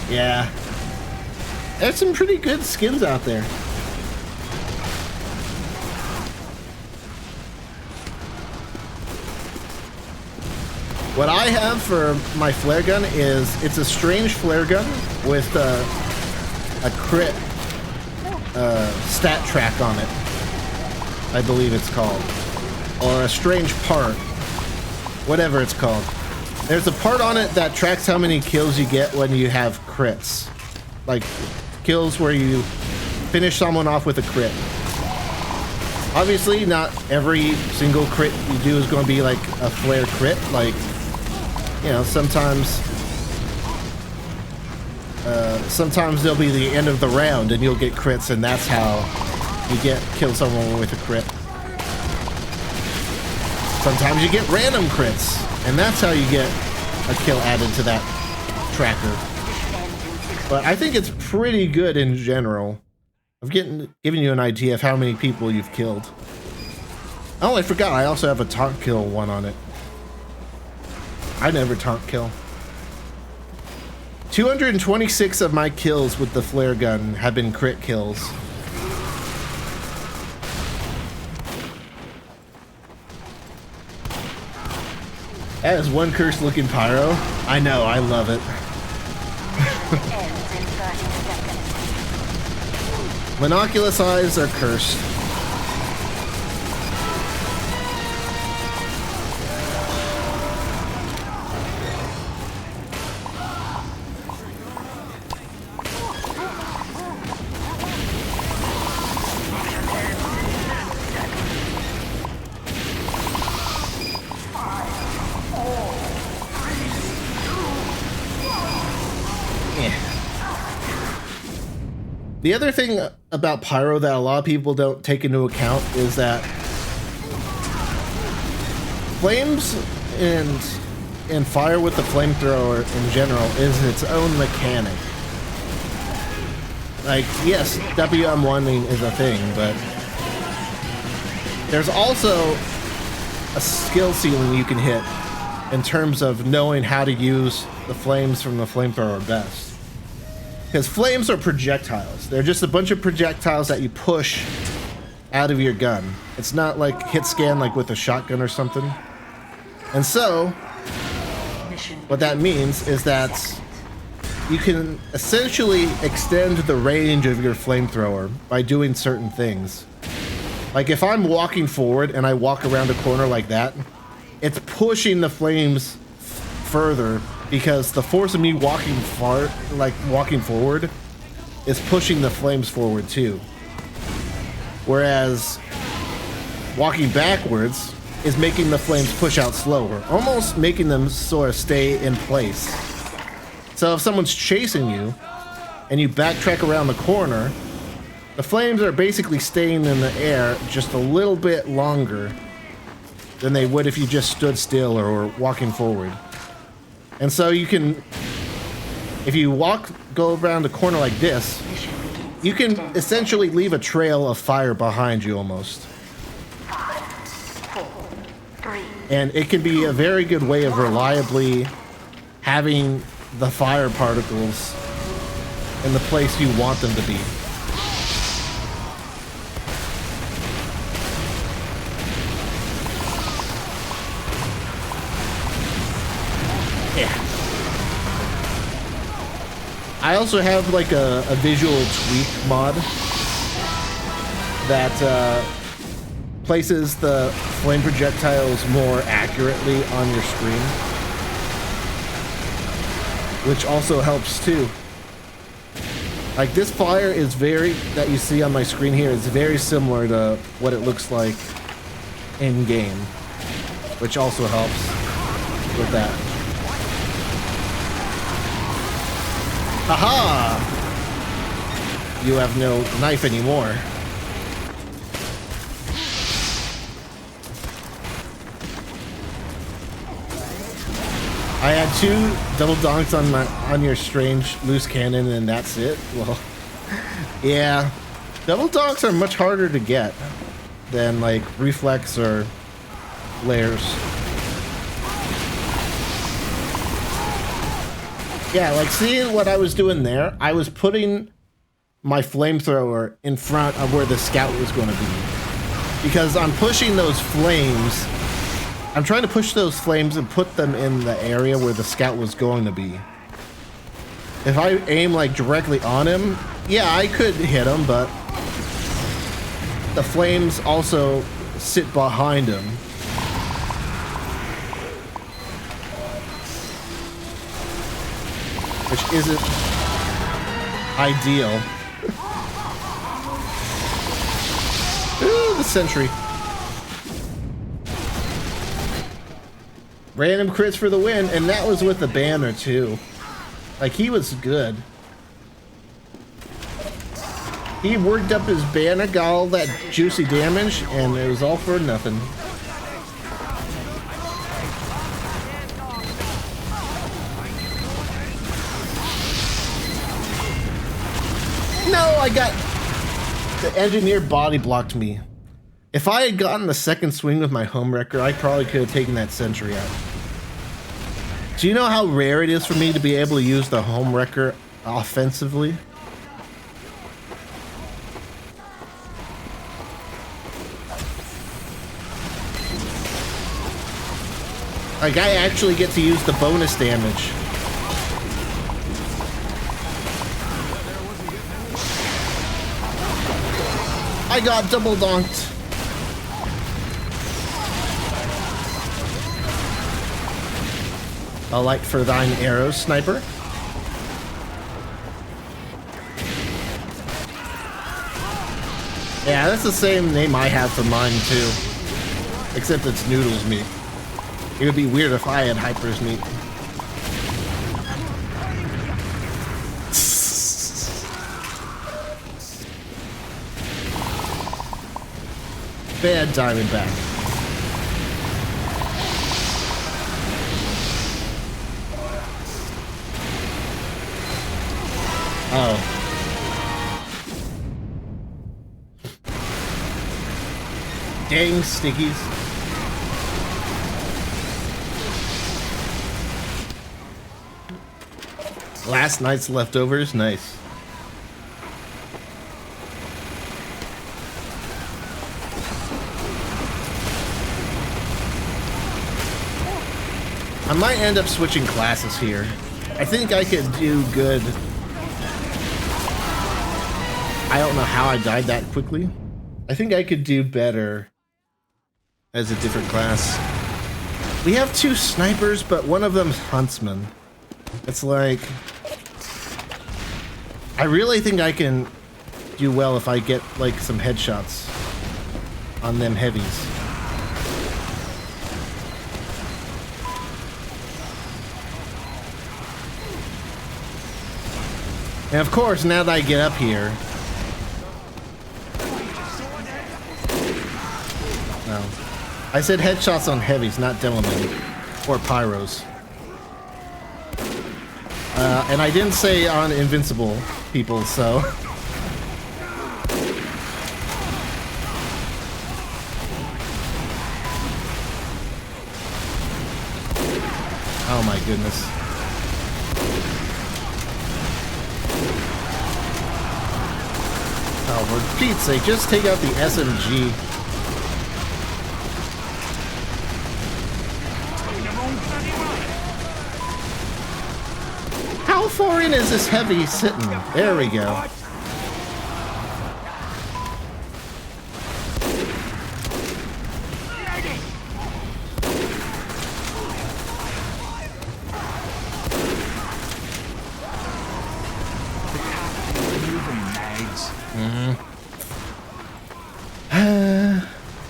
Yeah. There's some pretty good skins out there. What I have for my flare gun is, it's a strange flare gun with a crit stat track on it, I believe it's called. Or a strange part. Whatever it's called. There's a part on it that tracks how many kills you get when you have crits. Like, kills where you finish someone off with a crit. Obviously, not every single crit you do is going to be like a flare crit. Like, you know, sometimes there'll be the end of the round and you'll get crits, and that's how you kill someone with a crit. Sometimes you get random crits, and that's how you get a kill added to that tracker. But I think it's pretty good in general. I've given you an idea of how many people you've killed. Oh, I forgot, I also have a taunt kill one on it. I never taunt kill. 226 of my kills with the flare gun have been crit kills. That is one cursed looking pyro. I know, I love it. Monoculous eyes are cursed. The other thing about pyro that a lot of people don't take into account is that flames and fire with the flamethrower in general is its own mechanic. Like, yes, WM1ing is a thing, but there's also a skill ceiling you can hit in terms of knowing how to use the flames from the flamethrower best. Because flames are projectiles. They're just a bunch of projectiles that you push out of your gun. It's not like hit scan like with a shotgun or something. And so, what that means is that you can essentially extend the range of your flamethrower by doing certain things. Like if I'm walking forward and I walk around a corner like that, it's pushing the flames further because the force of me walking forward is pushing the flames forward too. Whereas walking backwards is making the flames push out slower, almost making them sort of stay in place. So if someone's chasing you and you backtrack around the corner, the flames are basically staying in the air just a little bit longer than they would if you just stood still or were walking forward. And so you can, if you go around the corner like this, you can essentially leave a trail of fire behind you almost. And it can be a very good way of reliably having the fire particles in the place you want them to be. Yeah. I also have like a visual tweak mod that places the flame projectiles more accurately on your screen, which also helps too. Like this fire is that you see on my screen here is very similar to what it looks like in game, which also helps with that. Haha! You have no knife anymore. I had 2 double donks on your strange loose cannon and that's it. Well, yeah, double donks are much harder to get than like reflex or flares. Yeah, like seeing what I was doing there, I was putting my flamethrower in front of where the scout was going to be. Because I'm pushing those flames, I'm trying to push those flames and put them in the area where the scout was going to be. If I aim like directly on him, yeah, I could hit him, but the flames also sit behind him. Which isn't ideal. Ooh, the sentry. Random crits for the win, and that was with the banner too. Like, he was good. He worked up his banner, got all that juicy damage, and it was all for nothing. No, I got... The engineer body blocked me. If I had gotten the second swing with my home wrecker, I probably could have taken that sentry out. Do you know how rare it is for me to be able to use the home wrecker offensively? Like, I actually get to use the bonus damage. I got double donked. A light for thine arrows, sniper. Yeah, that's the same name I have for mine too. Except it's Noodles Meat. It would be weird if I had Hyper's Meat. Bad Diamondback. Oh. Dang stickies. Last night's leftovers, nice. I might end up switching classes here. I think I could do good. I don't know how I died that quickly. I think I could do better as a different class. We have 2 snipers, but one of them's huntsman. It's like, I really think I can do well if I get like some headshots on them heavies. And of course, now that I get up here, no, I said headshots on heavies, not demomen or pyros. And I didn't say on invincible people, so. Oh my goodness. Oh, for Pete's sake, just take out the SMG. How far in is this heavy sitting? There we go.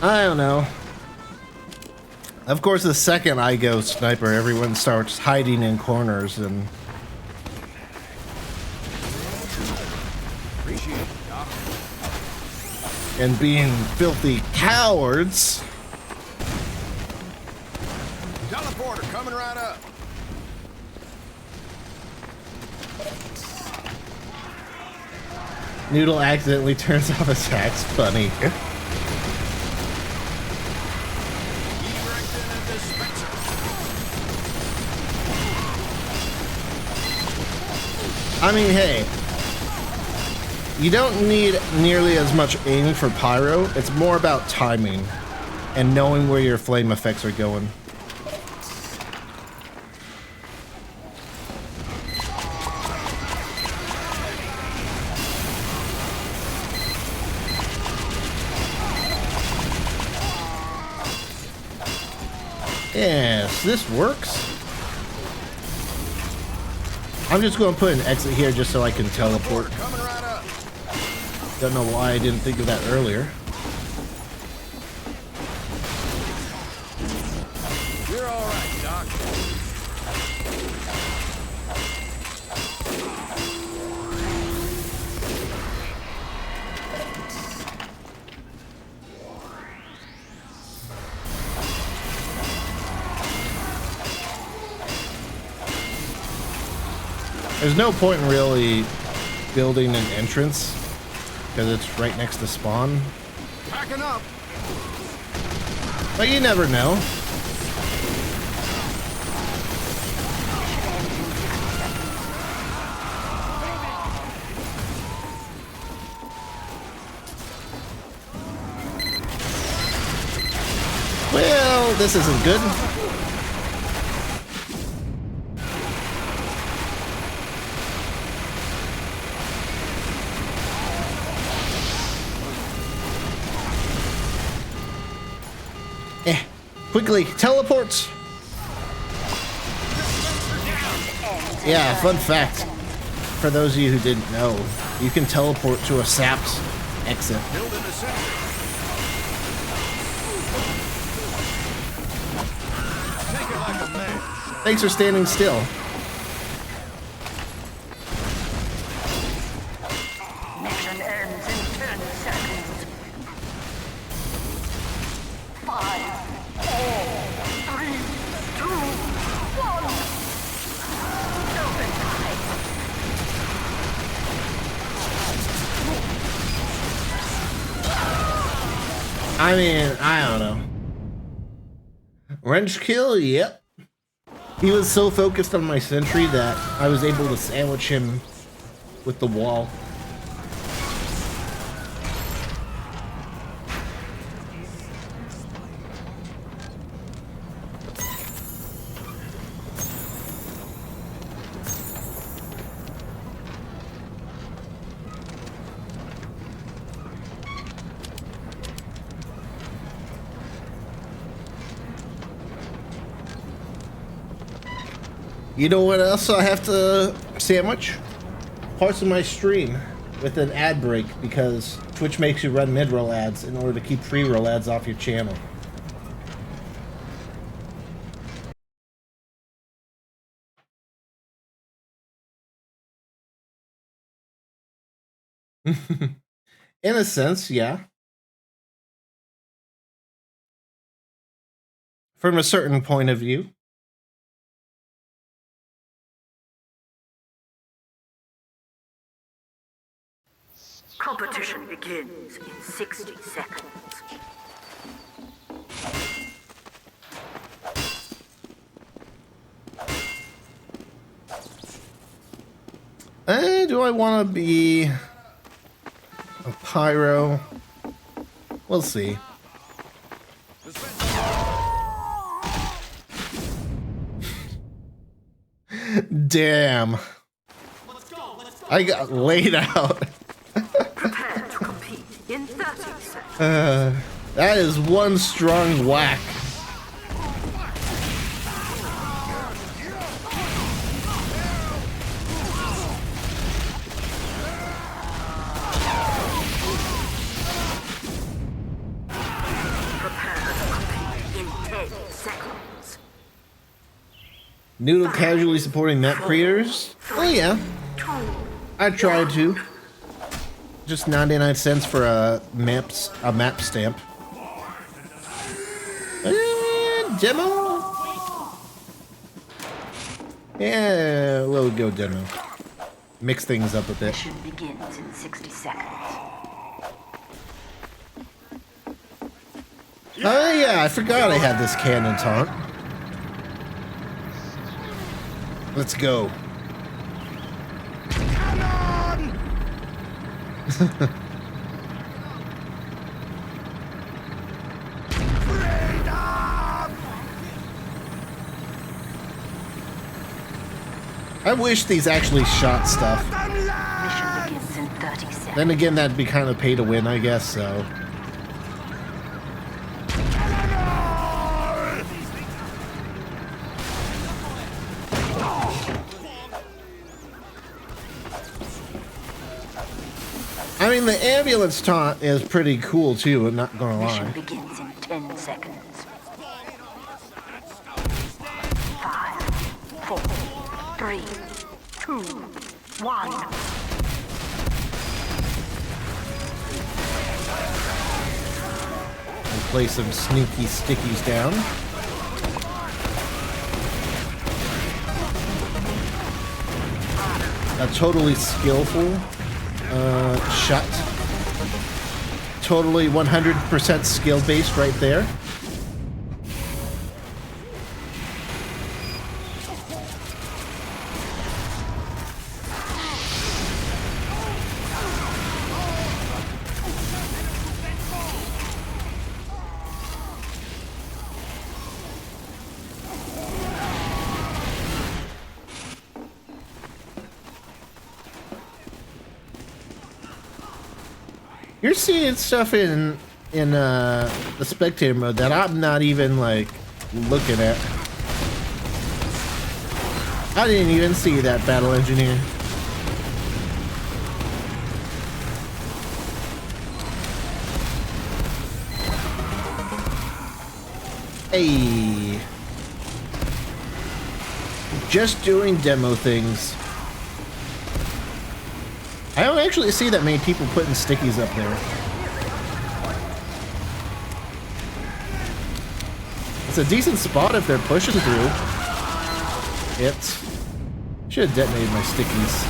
I don't know. Of course, the second I go sniper, everyone starts hiding in corners and being filthy cowards. Teleporter coming right up. Noodle accidentally turns off attacks. Funny. I mean, hey, you don't need nearly as much aim for pyro. It's more about timing and knowing where your flame effects are going. Yes, this works. I'm just going to put an exit here just so I can teleport. Don't know why I didn't think of that earlier. You're all right, Doc. There's no point in really building an entrance because it's right next to spawn. Packing up. But you never know. Well, this isn't good. Quickly, teleports! Yeah, fun fact. For those of you who didn't know, you can teleport to a sapped exit. Thanks for standing still. Mission ends in 10 seconds. 5, 4, 3, 2, 1. Open I mean, I don't know. Wrench kill, yep. He was so focused on my sentry that I was able to sandwich him with the wall. You know what else I have to sandwich? Parts of my stream with an ad break, because Twitch makes you run mid-roll ads in order to keep pre-roll ads off your channel. In a sense, yeah. From a certain point of view. Competition begins in 60 seconds. Do I want to be a pyro? We'll see. Damn. I got laid out. Prepare to compete in 30 seconds. That is one strong whack. Prepare to compete in 10 seconds. Noodle casually supporting map creators? Oh yeah, I tried to. Just 99 cents for a map stamp. Demo? Yeah, we'll go demo. Mix things up a bit. Mission begins in 60 seconds. Oh yeah, I forgot I had this cannon taunt. Let's go. I wish these actually shot stuff. Mission begins in 30 seconds. Then again, that'd be kind of pay to win, I guess, so. I mean, the ambulance taunt is pretty cool too, I'm not gonna lie. Mission begins in 10 seconds. 5, 4, 3, 2, 1. We'll play some sneaky stickies down. A totally skillful shot. Totally 100% skill based right there. You're seeing stuff in the spectator mode that I'm not even like looking at. I didn't even see that battle engineer. Hey, just doing demo things. I don't actually see that many people putting stickies up there. It's a decent spot if they're pushing through. It should have detonated my stickies.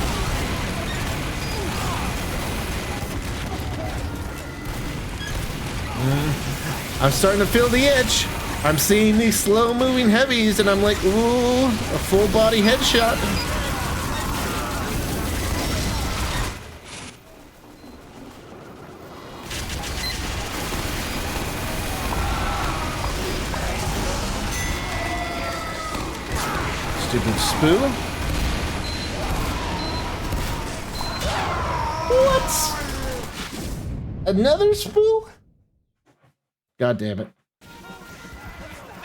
I'm starting to feel the itch. I'm seeing these slow-moving heavies, and I'm like, ooh, a full-body headshot. Stupid spoon. What? Another spoon? God damn it.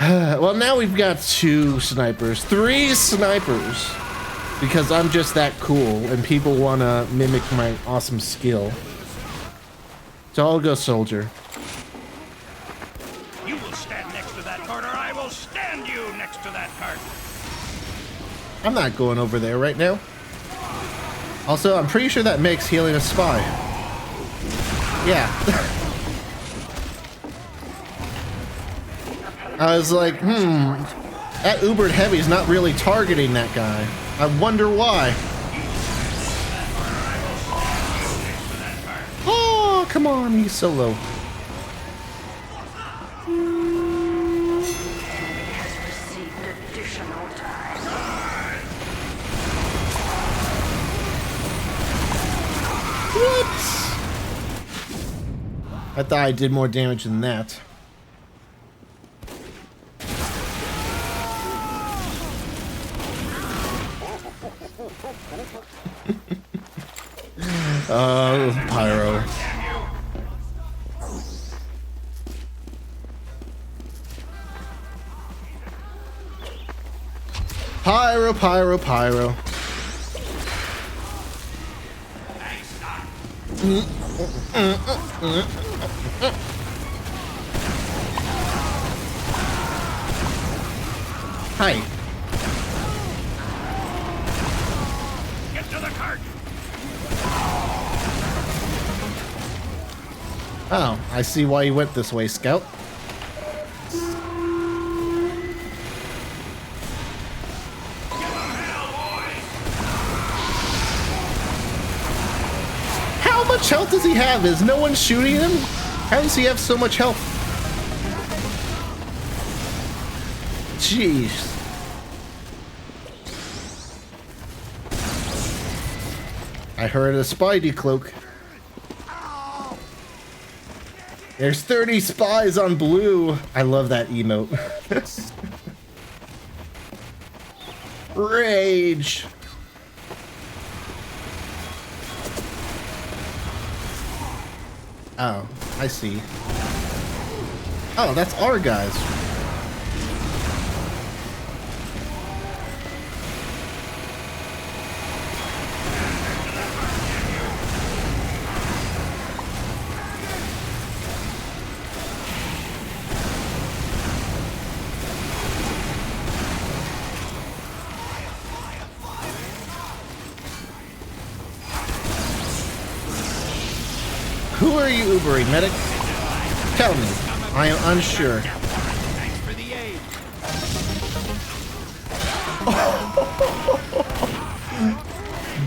Well, now we've got 2 snipers, 3 snipers, because I'm just that cool and people want to mimic my awesome skill. So I'll go soldier. You will stand next to that cart, or I will stand you next to that cart. I'm not going over there right now. Also, I'm pretty sure that makes healing a spy. Yeah. I was like, that Ubered Heavy's not really targeting that guy. I wonder why. Oh, come on, he's so low. What? I thought I did more damage than that. Pyro. Pyro, pyro, pyro. Hi. Get to the cart. Oh, I see why you went this way, Scout. How much health does he have? Is no one shooting him? How does he have so much health? Jeez. I heard a Spidey cloak. There's 30 spies on blue. I love that emote. Rage. Oh, I see. Oh, that's our guys. Who are you Ubering, medic? Tell me. I am unsure. Thanks for the aid.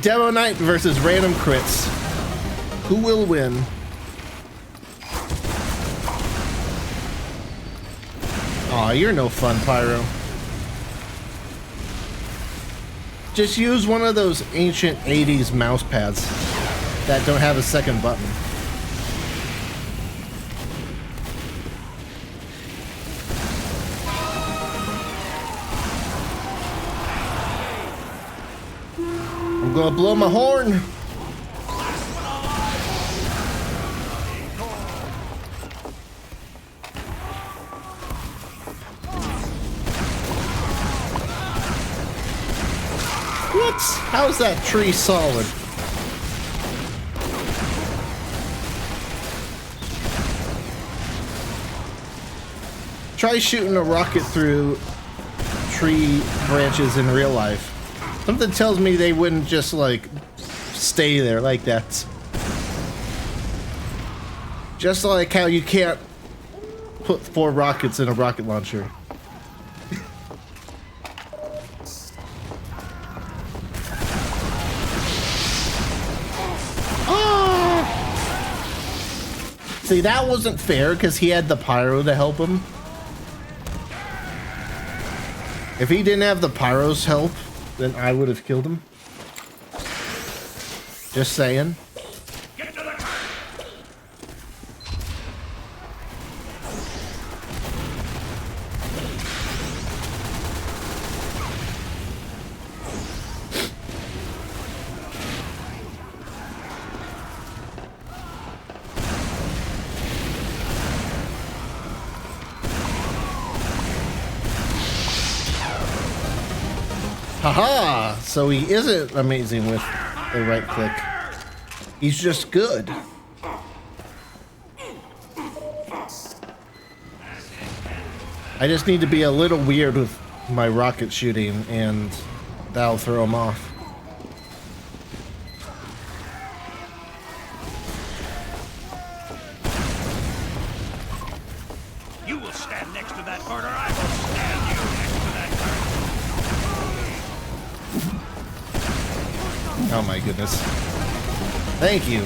Demo Knight versus random crits. Who will win? Aw, you're no fun, Pyro. Just use one of those ancient 80s mouse pads that don't have a second button. I'm gonna blow my horn. What? How's that tree solid? Try shooting a rocket through tree branches in real life. Something tells me they wouldn't just, like, stay there like that. Just like how you can't put 4 rockets in a rocket launcher. See, that wasn't fair because he had the pyro to help him. If he didn't have the pyro's help, then I would have killed him. Just saying. Get to the car. Haha! So he isn't amazing with the right click. He's just good. I just need to be a little weird with my rocket shooting, and that'll throw him off. You will stand next to that corner. I will stand you next to that corner. Oh my goodness. Thank you.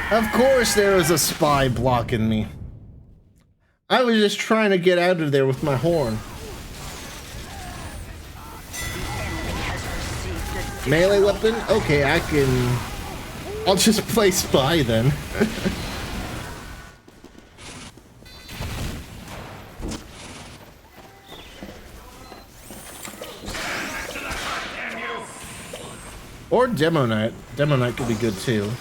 Of course there was a spy blocking me. I was just trying to get out of there with my horn. Melee weapon? Okay, I'll just play spy then. Or Demo Knight. Demo Knight could be good too.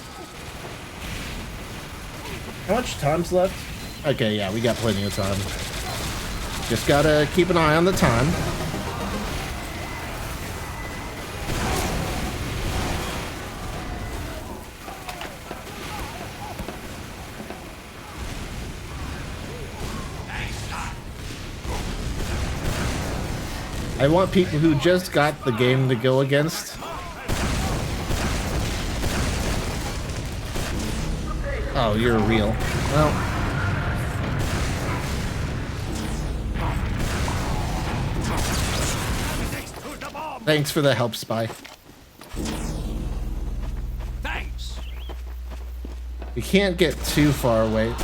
How much time's left? Okay, yeah, we got plenty of time. Just gotta keep an eye on the time. I want people who just got the game to go against. Oh, you're real. Well. Thanks for the help, Spy. Thanks. You can't get too far away.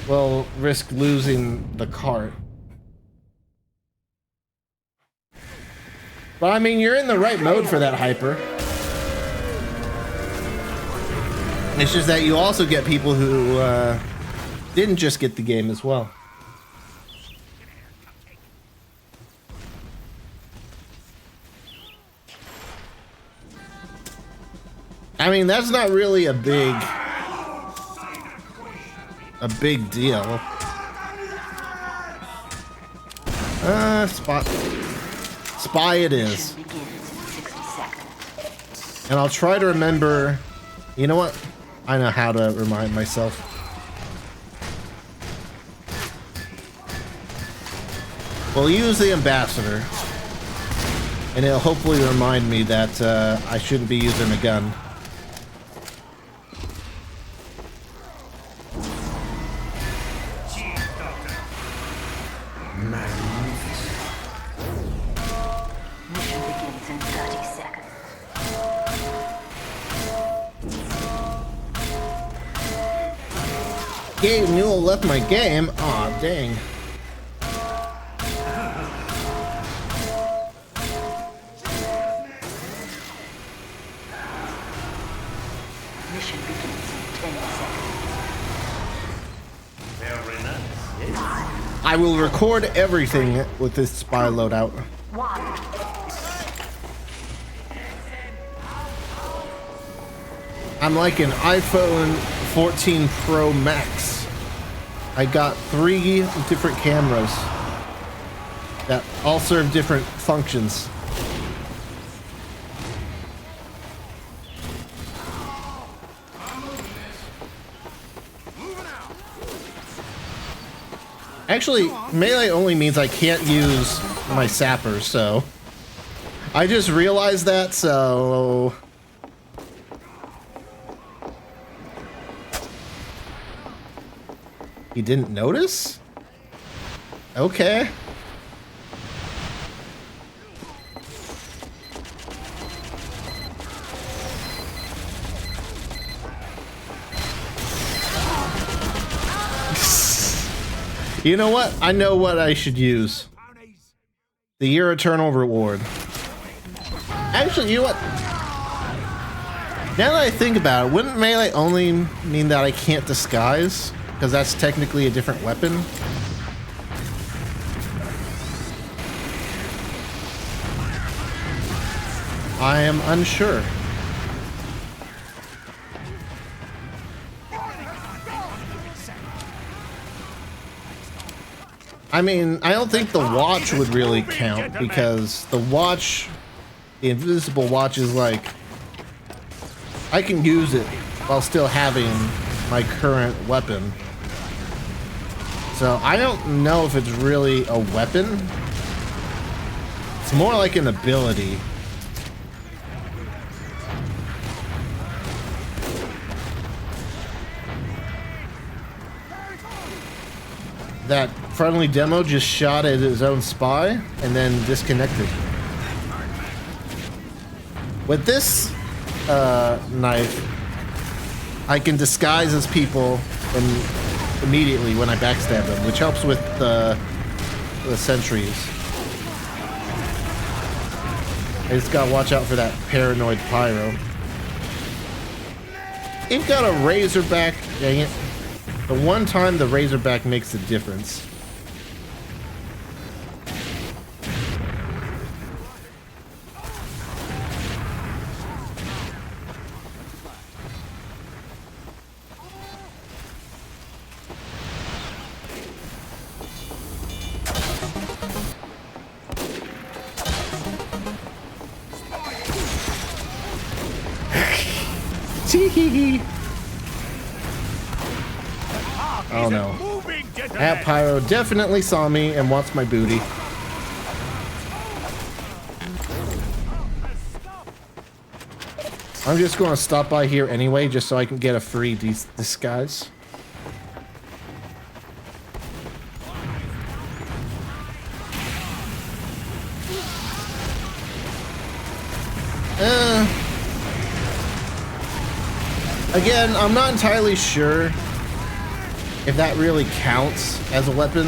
Well, risk losing the cart. But I mean, you're in the right mode for that hyper. It's just that you also get people who didn't just get the game as well. I mean, that's not really a big deal. Spy it is. And I'll try to remember, you know what? I know how to remind myself. We'll use the ambassador, and it'll hopefully remind me that I shouldn't be using a gun. Newell left my game. Aw, dang. Mission begins in 10 seconds. Very nice. I will record everything with this spy loadout. 1. I'm like an iPhone 14 Pro Max. I got 3 different cameras that all serve different functions. Actually, melee only means I can't use my sappers, so I just realized that, so You didn't notice? Okay. You know what? I know what I should use. The Your Eternal Reward. Actually, you know what? Now that I think about it, wouldn't melee only mean that I can't disguise? Because that's technically a different weapon. I am unsure. I mean, I don't think the watch would really count because the watch, the invisible watch is like, I can use it while still having my current weapon. So I don't know if it's really a weapon. It's more like an ability. That friendly demo just shot at his own spy and then disconnected. With this knife, I can disguise as people immediately when I backstab them, which helps with the sentries. I just gotta watch out for that paranoid pyro. You've got a Razorback, dang it. The one time the Razorback makes a difference. Tee-hee-hee. Oh no. That pyro definitely saw me and wants my booty. I'm just going to stop by here anyway just so I can get a free disguise. Again, I'm not entirely sure if that really counts as a weapon.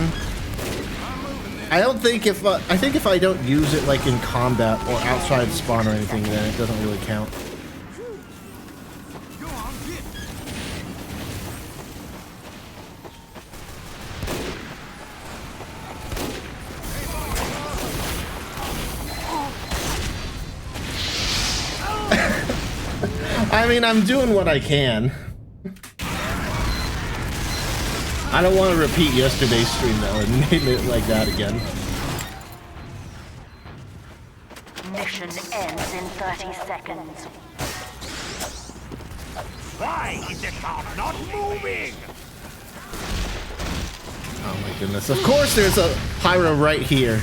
I don't think I think if I don't use it like in combat or outside spawn or anything, then it doesn't really count. I mean, I'm doing what I can. I don't want to repeat yesterday's stream though and name it like that again. Mission ends in 30 seconds. Why is the car not moving? Oh my goodness. Of course there's a pyro right here.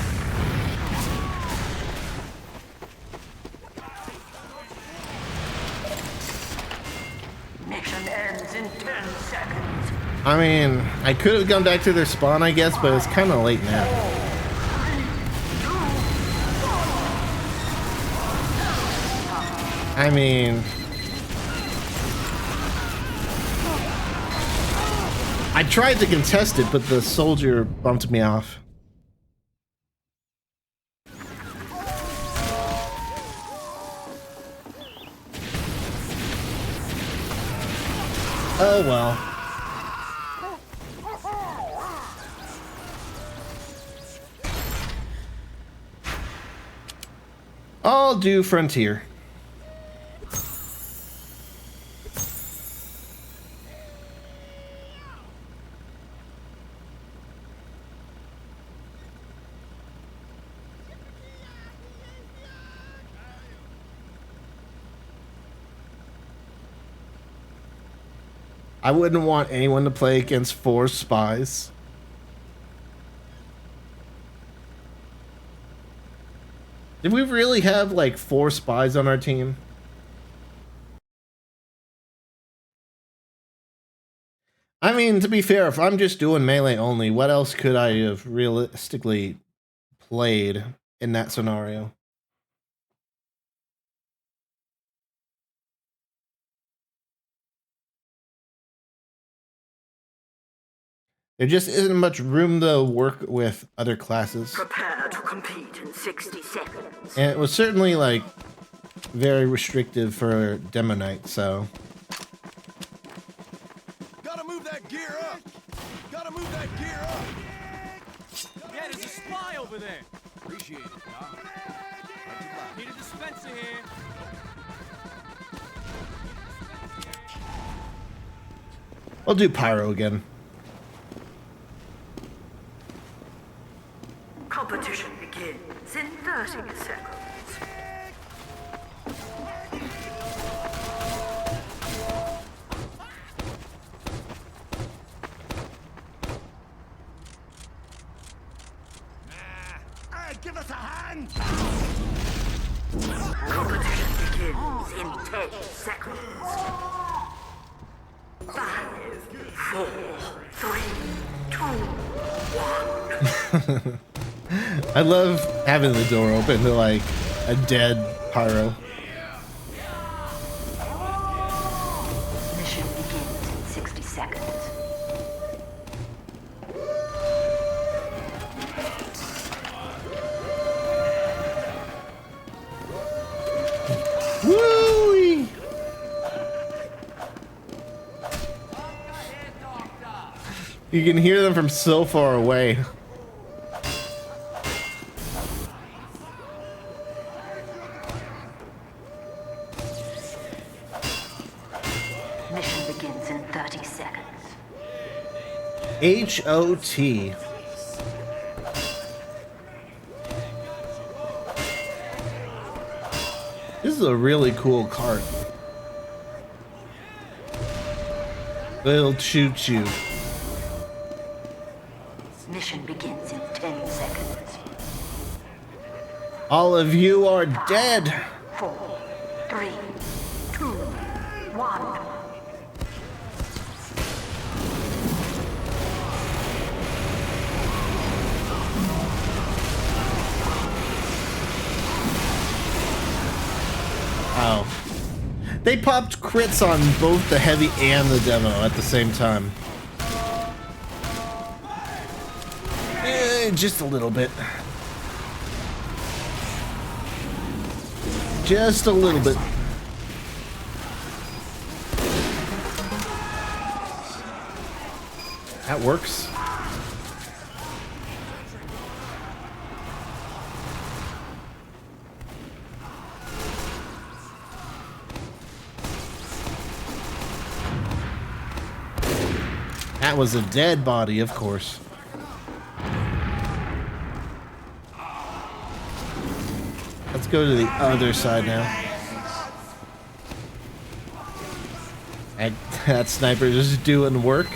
Mission ends in 10 seconds. I mean, I could have gone back to their spawn, I guess, but it's kind of late now. I mean, I tried to contest it, but the soldier bumped me off. Oh well. I'll do Frontier. I wouldn't want anyone to play against 4 spies. Did we really have like 4 spies on our team? I mean, to be fair, if I'm just doing melee only, what else could I have realistically played in that scenario? There just isn't much room to work with other classes. Prepare to compete in 60 seconds. And it was certainly, like, very restrictive for Demo Night, so... Gotta move that gear up. Gotta move that gear up. Yeah, there's a spy over there. Appreciate it, Doc. Need a dispenser here. I'll do Pyro again. Competition begins in 30 seconds. Hey, give us a hand! Competition begins in 10 seconds. 5, 4, 3, 2, 1. I love having the door open to, like, a dead Pyro. Mission begins in 60 seconds. Woo! You can hear them from so far away. Mission begins in 30 seconds. H-O-T. This is a really cool cart. Little choo-choo. Mission begins in 10 seconds. All of you are dead. 4, 3, 2, 1. Oh. They popped crits on both the heavy and the demo at the same time. Just a little bit. Just a little bit. That works. That was a dead body, of course. Let's go to the other side now. That sniper just doing work.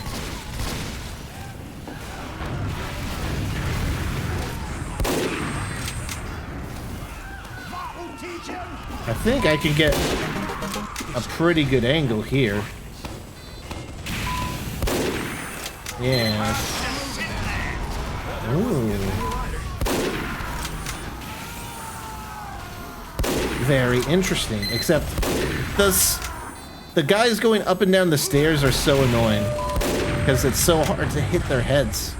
I think I can get a pretty good angle here. Yeah. Ooh. Very interesting. Except the guys going up and down the stairs are so annoying because it's so hard to hit their heads.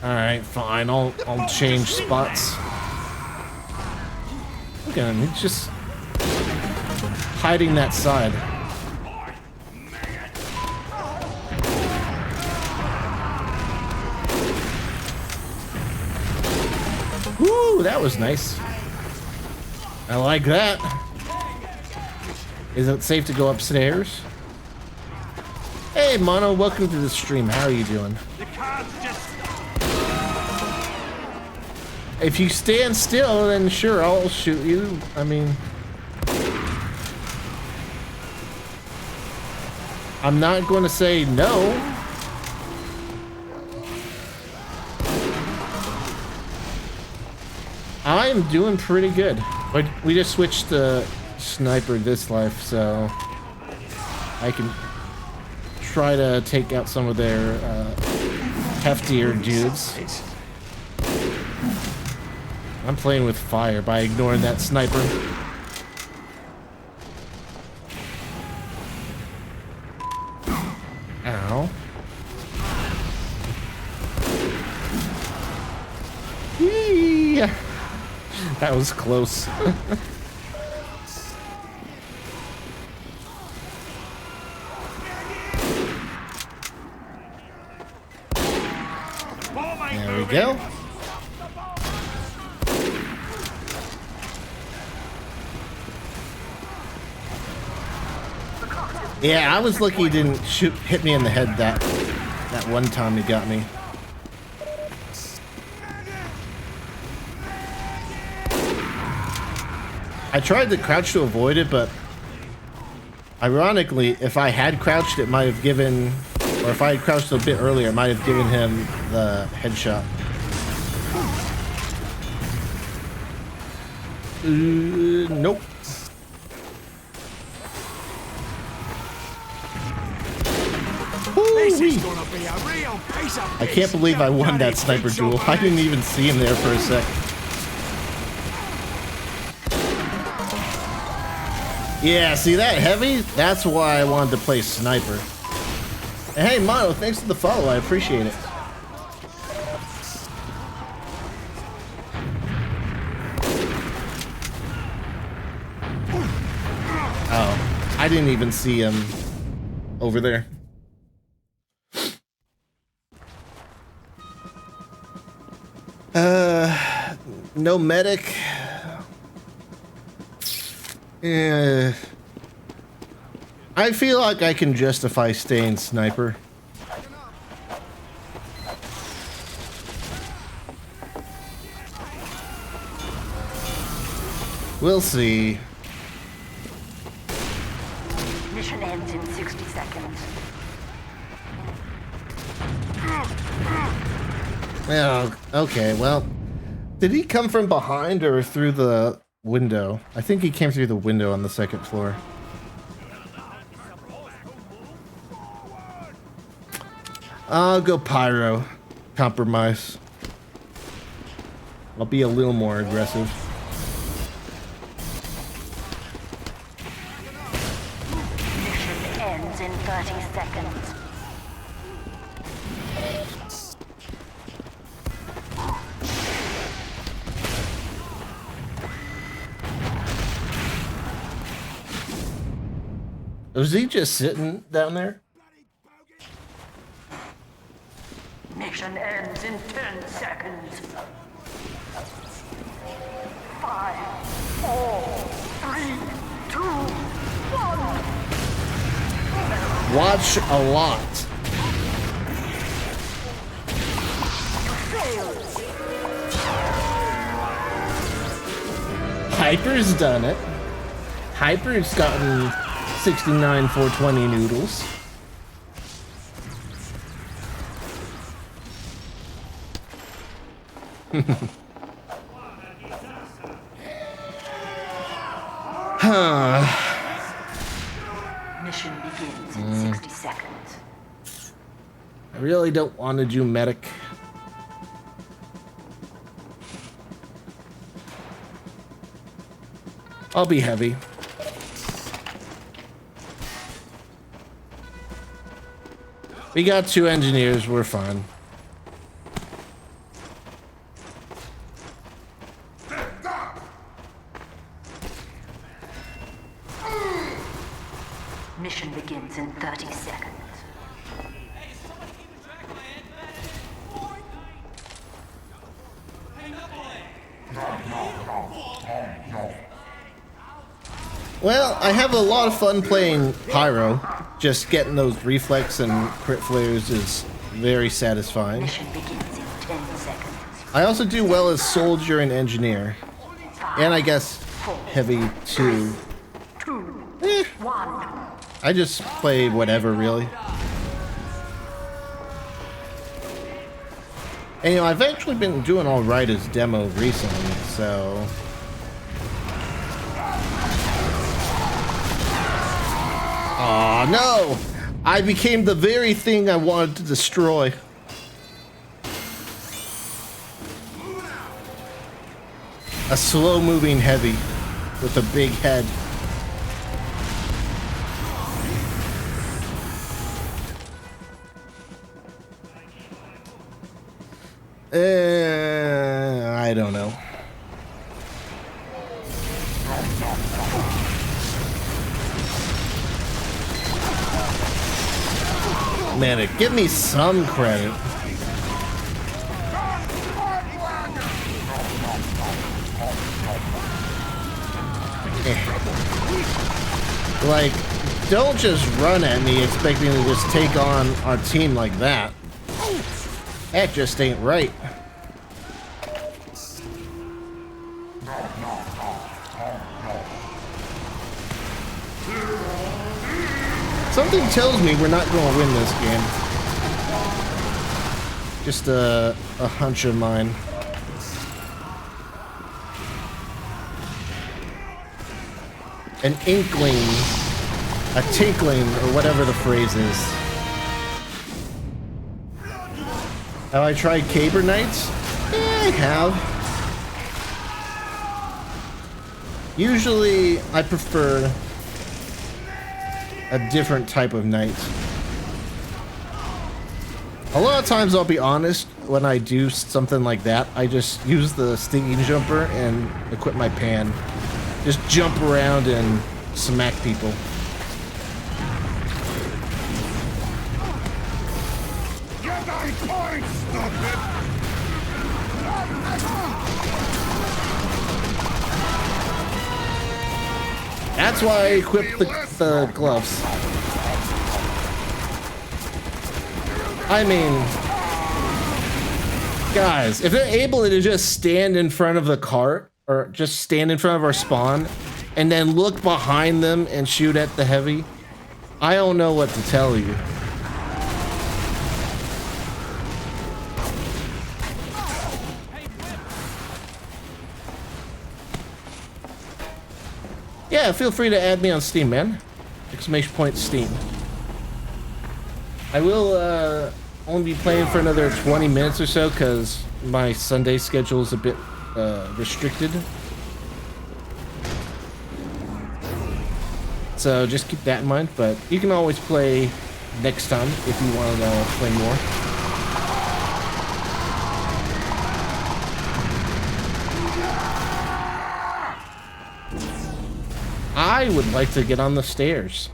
All right, fine. I'll change spots. Look at him. He's just hiding that side. Woo, that was nice. I like that. Is it safe to go upstairs? Hey, Mono, welcome to the stream. How are you doing? The car's just... If you stand still, then sure, I'll shoot you. I mean... I'm not going to say no. I'm doing pretty good. But we just switched to sniper this life, so I can try to take out some of their heftier dudes. I'm playing with fire by ignoring that sniper. Ow. Yee. That was close. There we go. Yeah, I was lucky he didn't hit me in the head that one time he got me. I tried to crouch to avoid it, but ironically, if I had crouched, it might have given, or if I had crouched a bit earlier, it might have given him the headshot. Nope. This is gonna be a real piece of I can't believe I won that sniper duel. I didn't even see him there for a sec. Yeah, see that heavy? That's why I wanted to play sniper. And hey, Mono, thanks for the follow. I appreciate it. Oh, I didn't even see him over there. No medic. Yeah. I feel like I can justify staying sniper. We'll see. Mission ends in 60 seconds. Yeah, okay, well, did he come from behind or through the window? I think he came through the window on the second floor. I'll go pyro. Compromise. I'll be a little more aggressive. Mission ends in 30 seconds. Was he just sitting down there? Mission ends in 10 seconds. 5, 4, 3, 2, 1. Watch a lot. Hyper's done it. Hyper's gotten 69 420 noodles. Mission begins in 60 seconds. I really don't want to do medic. I'll be heavy. We got 2 engineers, we're fine. Mission begins in 30 seconds. Well, I have a lot of fun playing Pyro. Just getting those reflex and crit flares is very satisfying. Mission begins in 10 seconds. I also do well as soldier and engineer. And I guess heavy too. 2, 1. I just play whatever, really. And you know, I've actually been doing all right as demo recently, so. Oh no! I became the very thing I wanted to destroy. A slow-moving heavy with a big head. I don't know. Man, give me some credit. Like, don't just run at me expecting to just take on our team like that. That just ain't right. Something tells me we're not going to win this game. Just a hunch of mine. An inkling, a tinkling, or whatever the phrase is. Have I tried Caber Knights? Yeah, I have. Usually, I prefer a different type of knight. A lot of times, I'll be honest, when I do something like that, I just use the stinging jumper and equip my pan. Just jump around and smack people. That's why I equipped the gloves. I mean, guys, if they're able to just stand in front of the cart, or just stand in front of our spawn, and then look behind them and shoot at the heavy, I don't know what to tell you. Yeah, feel free to add me on Steam, man. Exclamation point Steam. I will only be playing for another 20 minutes or so because my Sunday schedule is a bit restricted. So just keep that in mind, but you can always play next time if you want to play more. I would like to get on the stairs.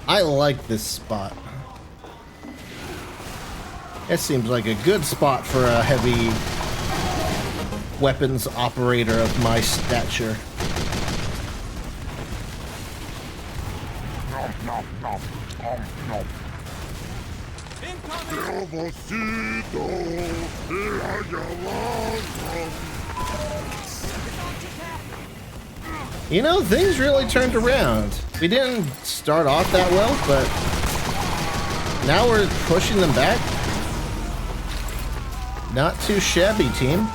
I like this spot. It seems like a good spot for a heavy weapons operator of my stature. You know, things really turned around. We didn't start off that well, but now we're pushing them back. Not too shabby, team.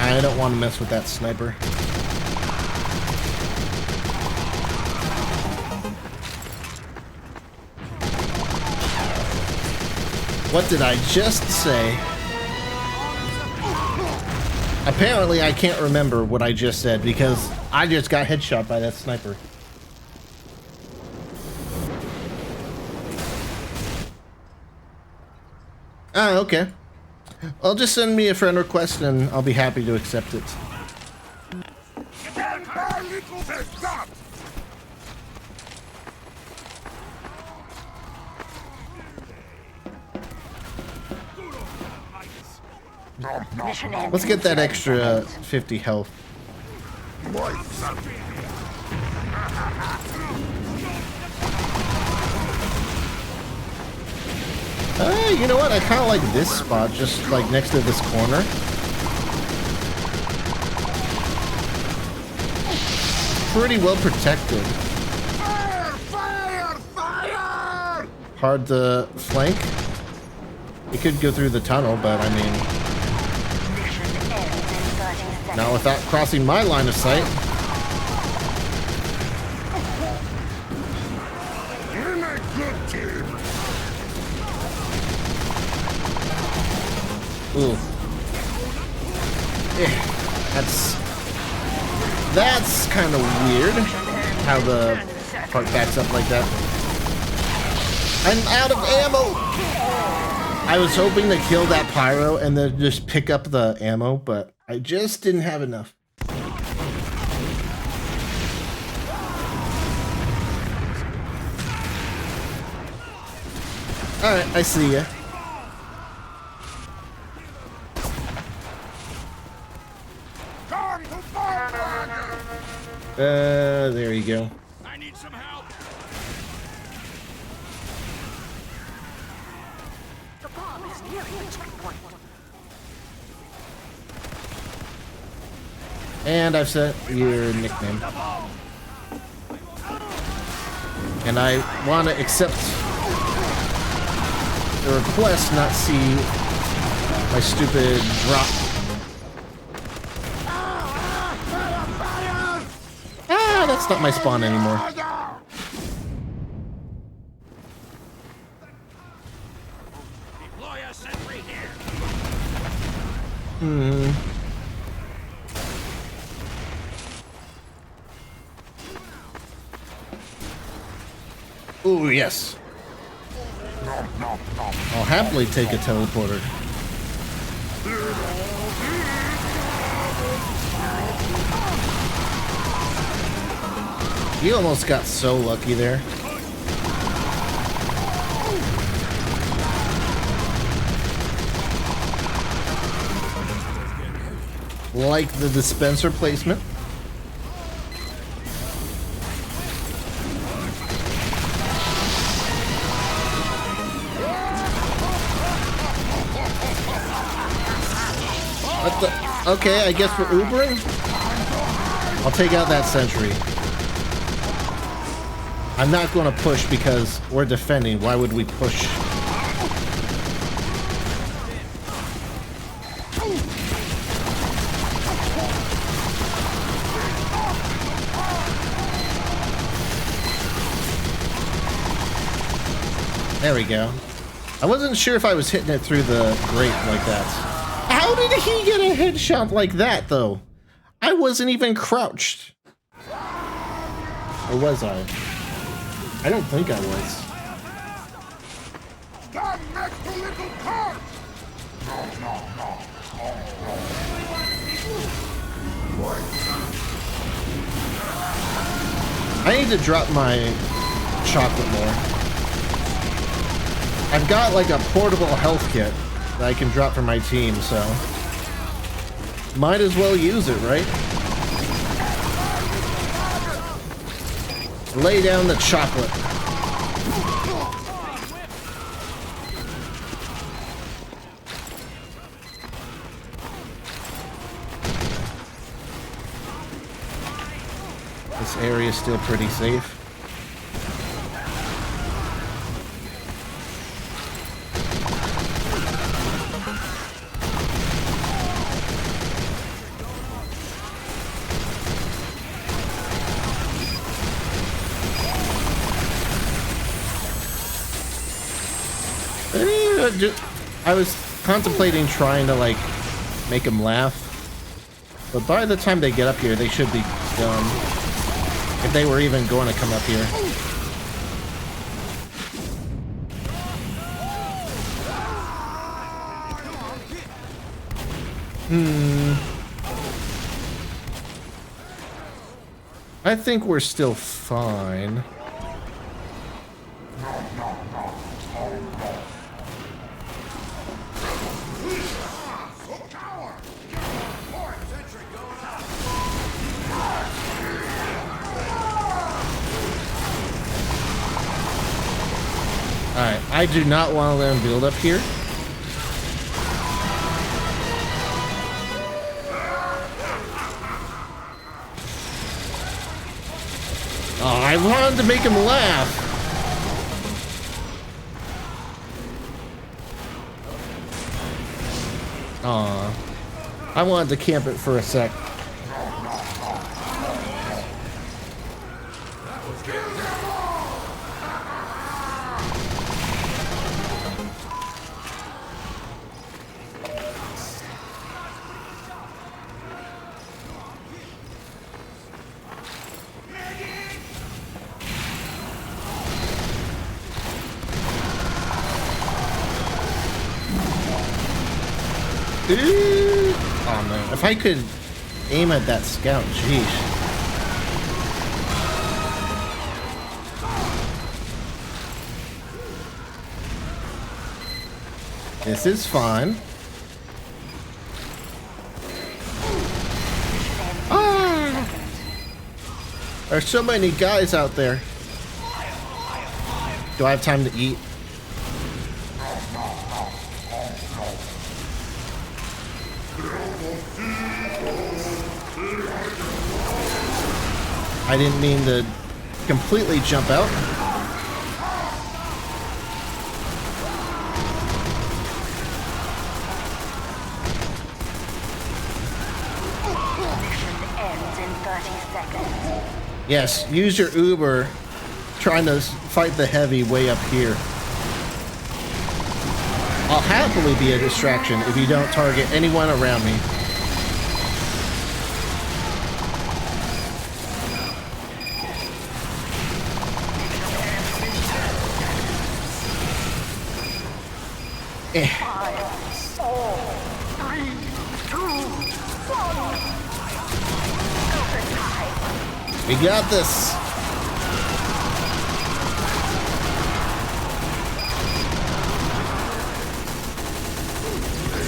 I don't want to mess with that sniper. What did I just say? Apparently, I can't remember what I just said because I just got headshot by that sniper. Ah, okay. Well, just send me a friend request and I'll be happy to accept it. Let's get that extra 50 health. You know what? I kind of like this spot, just like next to this corner. pretty well protected. Hard to flank. It could go through the tunnel, but I mean, not without crossing my line of sight. Ooh. That's kind of weird how the part backs up like that. I'm out of ammo. I was hoping to kill that pyro and then just pick up the ammo, but I just didn't have enough. All right, I see ya. There you go. I need some help. The bomb is nearing the checkpoint. And I've set your nickname. And I want to accept the request, not see my stupid drop. Ah, that's not my spawn anymore. Deploy a sentry here. Ooh, yes. I'll happily take a teleporter. You almost got so lucky there. Like the dispenser placement. What the? Okay, I guess we're Ubering. I'll take out that sentry. I'm not going to push because we're defending. Why would we push? There we go. I wasn't sure if I was hitting it through the grate like that. How did he get a headshot like that, though? I wasn't even crouched. Or was I? I don't think I was. I need to drop my chocolate more. I've got like a portable health kit that I can drop for my team, so might as well use it, right? Lay down the chocolate. This area is still pretty safe. I was contemplating trying to like make them laugh, but by the time they get up here, they should be done. If they were even going to come up here. I think we're still fine. Alright, I do not want to let him build up here. I wanted to make him laugh. Aw. I wanted to camp it for a sec. Oh man, if I could aim at that scout, jeez. This is fine. Ah! There's so many guys out there. Do I have time to eat? I didn't mean to completely jump out. Mission ends in 30 seconds. Yes, use your Uber trying to fight the heavy way up here. I'll happily be a distraction if you don't target anyone around me. Eh. 5, 4, 3, 2, 1. We got this.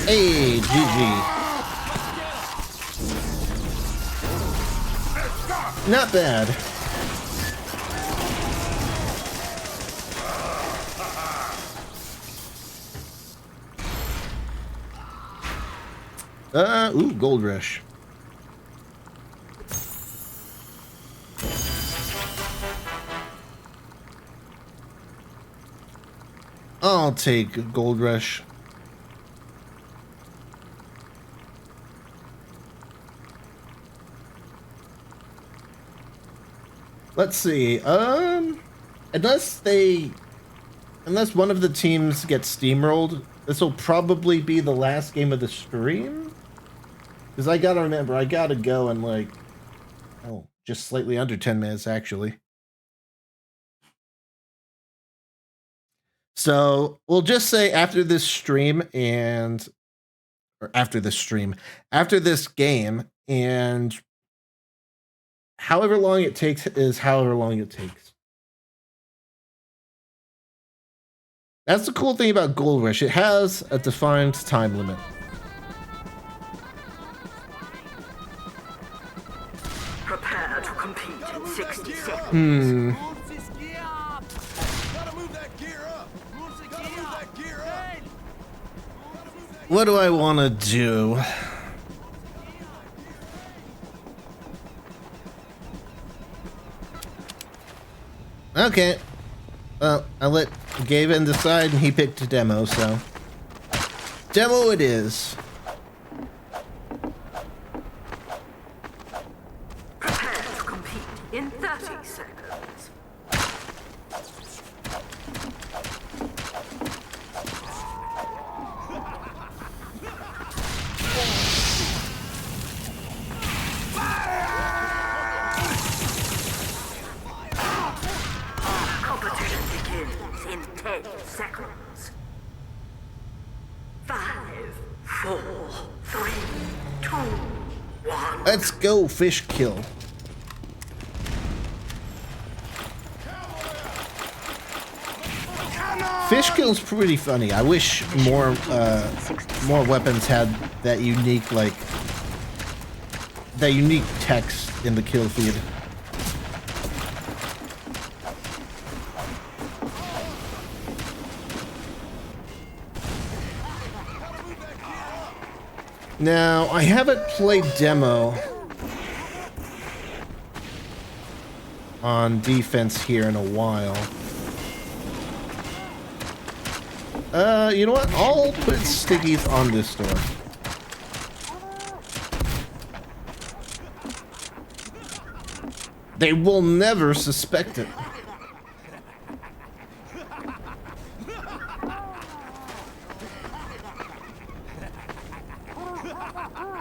Hey, GG. Not bad. Ooh, Gold Rush. I'll take Gold Rush. Let's see. Unless one of the teams gets steamrolled, this will probably be the last game of the stream. Because I gotta remember, I gotta go in like, oh, just slightly under 10 minutes actually. So we'll just say after this stream after this game, and however long it takes is however long it takes. That's the cool thing about Gold Rush. It has a defined time limit. Prepare to compete in 60 seconds. Hmm. Gotta move that gear up. Gotta move that gear up. What do I want to do? Okay. Well, I let Gavin decide and he picked a demo, so. Demo it is. Prepare to compete in 30 seconds. Competition begins in 10 seconds. 5, 4, 3, 2, 1. Let's go fish kill. Fish kill's pretty funny. I wish more weapons had that unique text in the kill feed. Now, I haven't played demo. on defense here in a while. You know what? I'll put stickies on this door. They will never suspect it.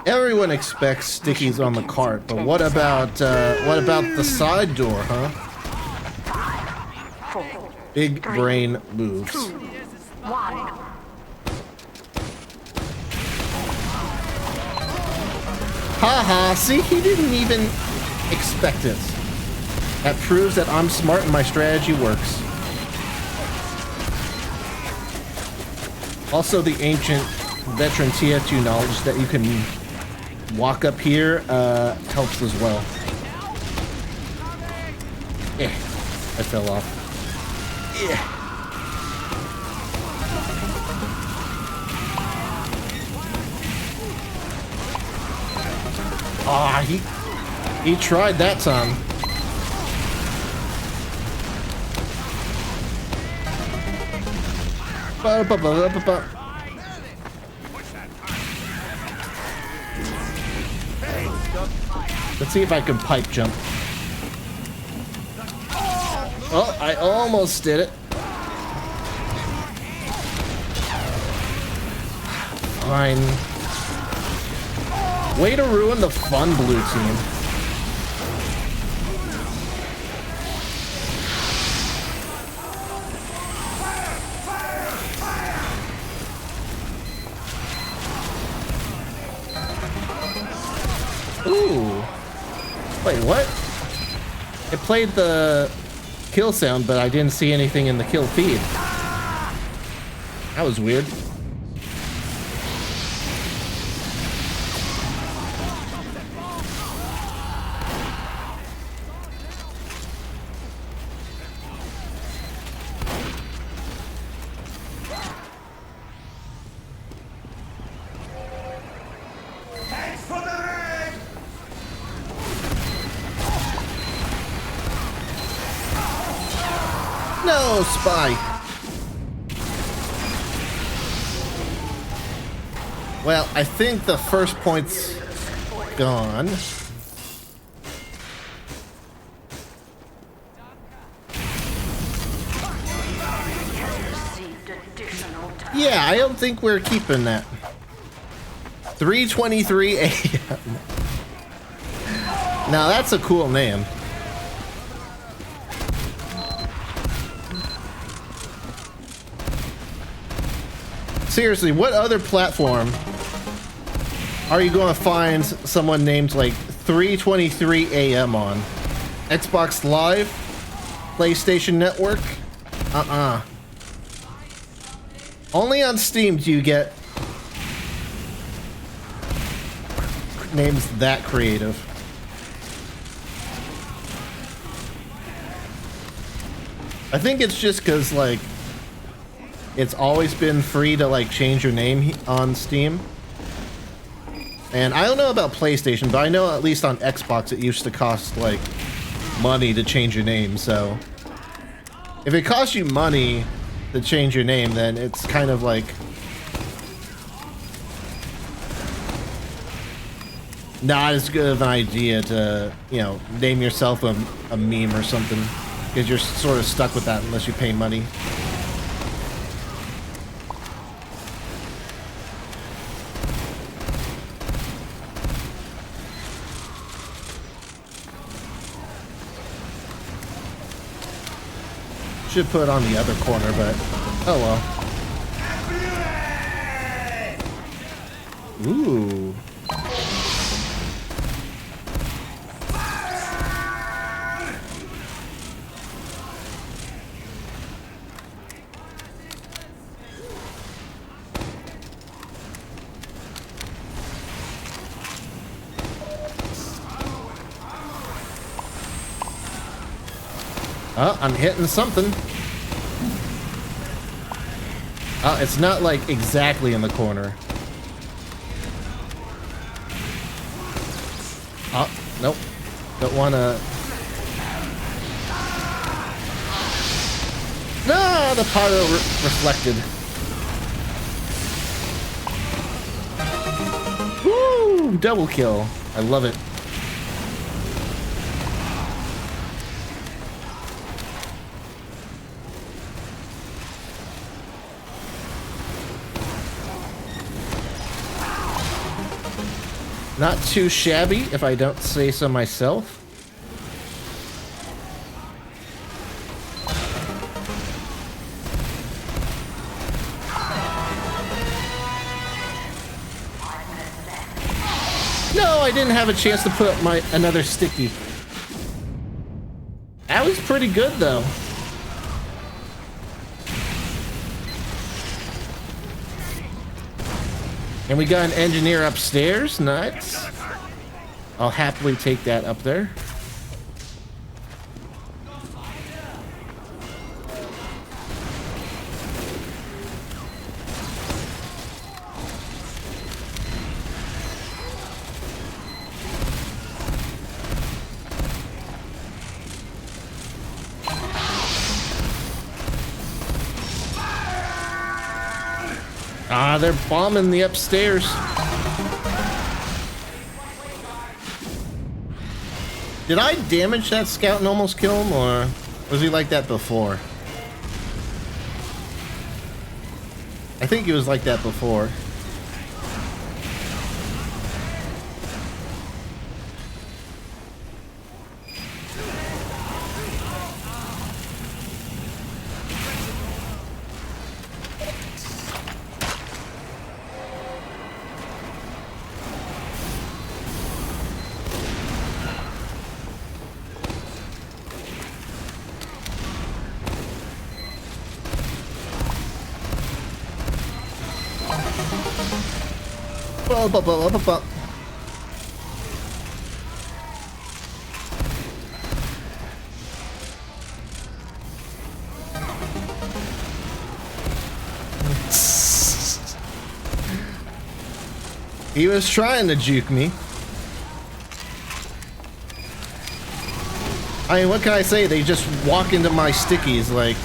Everyone expects stickies on the cart, but what about the side door, huh? 5, 4, Big brain moves. 1. Haha, see, he didn't even expect it. That proves that I'm smart and my strategy works. Also, the ancient veteran TF2 knowledge that you can walk up here helps as well. I fell off. Ah, he tried that time. Ba-ba-ba-ba-ba. Let's see if I can pipe jump. Oh, I almost did it. Fine. Way to ruin the fun, blue team. Ooh. Wait, what? It played the kill sound, but I didn't see anything in the kill feed. That was weird. No, spy. Well, I think the first point's gone. Yeah, I don't think we're keeping that. 3:23 a.m. Now that's a cool name. Seriously, what other platform are you going to find someone named like 3:23 a.m. on? Xbox Live? PlayStation Network? Only on Steam do you get names that creative. I think it's just because, like, it's always been free to, like, change your name on Steam. And I don't know about PlayStation, but I know at least on Xbox it used to cost, like, money to change your name, so... if it costs you money to change your name, then it's kind of like... not as good of an idea to, you know, name yourself a meme or something. Because you're sort of stuck with that unless you pay money. Should put it on the other corner, but oh well. Ooh. Oh, I'm hitting something. Oh, it's not like exactly in the corner. Oh, nope. Don't wanna... No, the pyro reflected. Woo! Double kill. I love it. Not too shabby, if I don't say so myself. No, I didn't have a chance to put up my another sticky. That was pretty good though. And we got an engineer upstairs. Nice. I'll happily take that up there. Ah, they're bombing the upstairs. Did I damage that scout and almost kill him, or was he like that before? I think he was like that before. He was trying to juke me. I mean, what can I say? They just walk into my stickies like...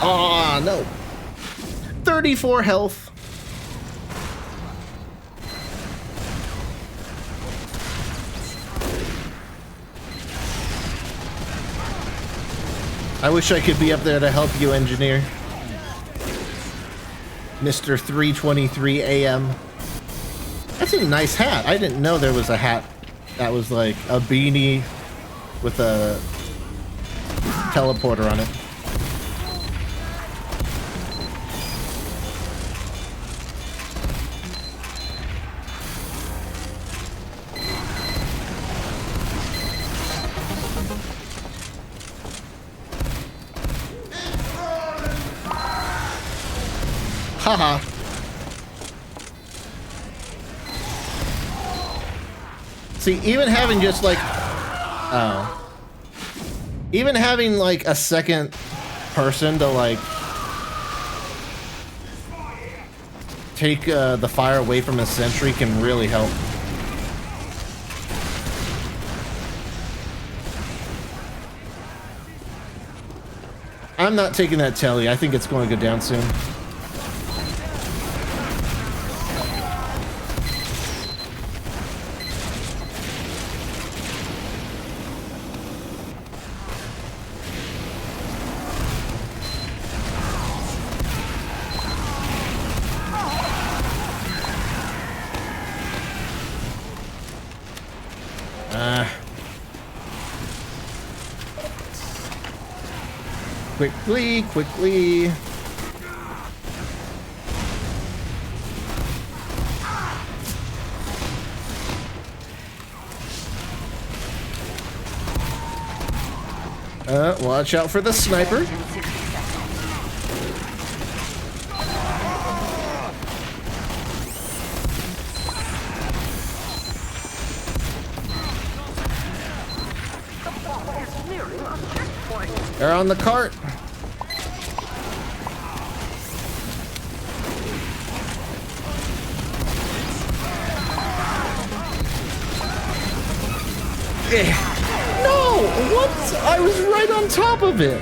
Oh, no. 34 health. I wish I could be up there to help you, engineer. Mr. 3:23 AM. That's a nice hat. I didn't know there was a hat that was like a beanie with a teleporter on it. Haha. See, even having just like... Oh. Even having like a second person to like... take the fire away from a sentry can really help. I'm not taking that telly. I think it's going to go down soon. Quickly. Watch out for the sniper. They're on the cart. No! What? I was right on top of it.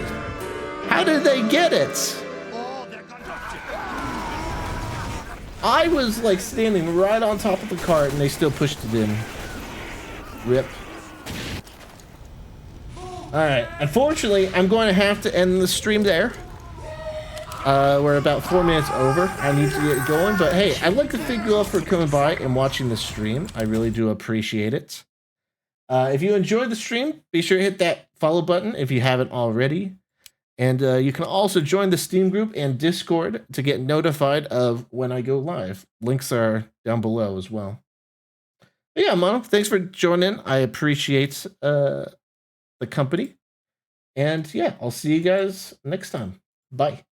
How did they get it? I was like standing right on top of the cart and they still pushed it in. Rip. Alright, unfortunately, I'm going to have to end the stream there. We're about 4 minutes over. I need to get going, but hey, I'd like to thank you all for coming by and watching the stream. I really do appreciate it. If you enjoyed the stream, be sure to hit that follow button if you haven't already. And you can also join the Steam group and Discord to get notified of when I go live. Links are down below as well. But yeah, Mono, thanks for joining. I appreciate the company. And yeah, I'll see you guys next time. Bye.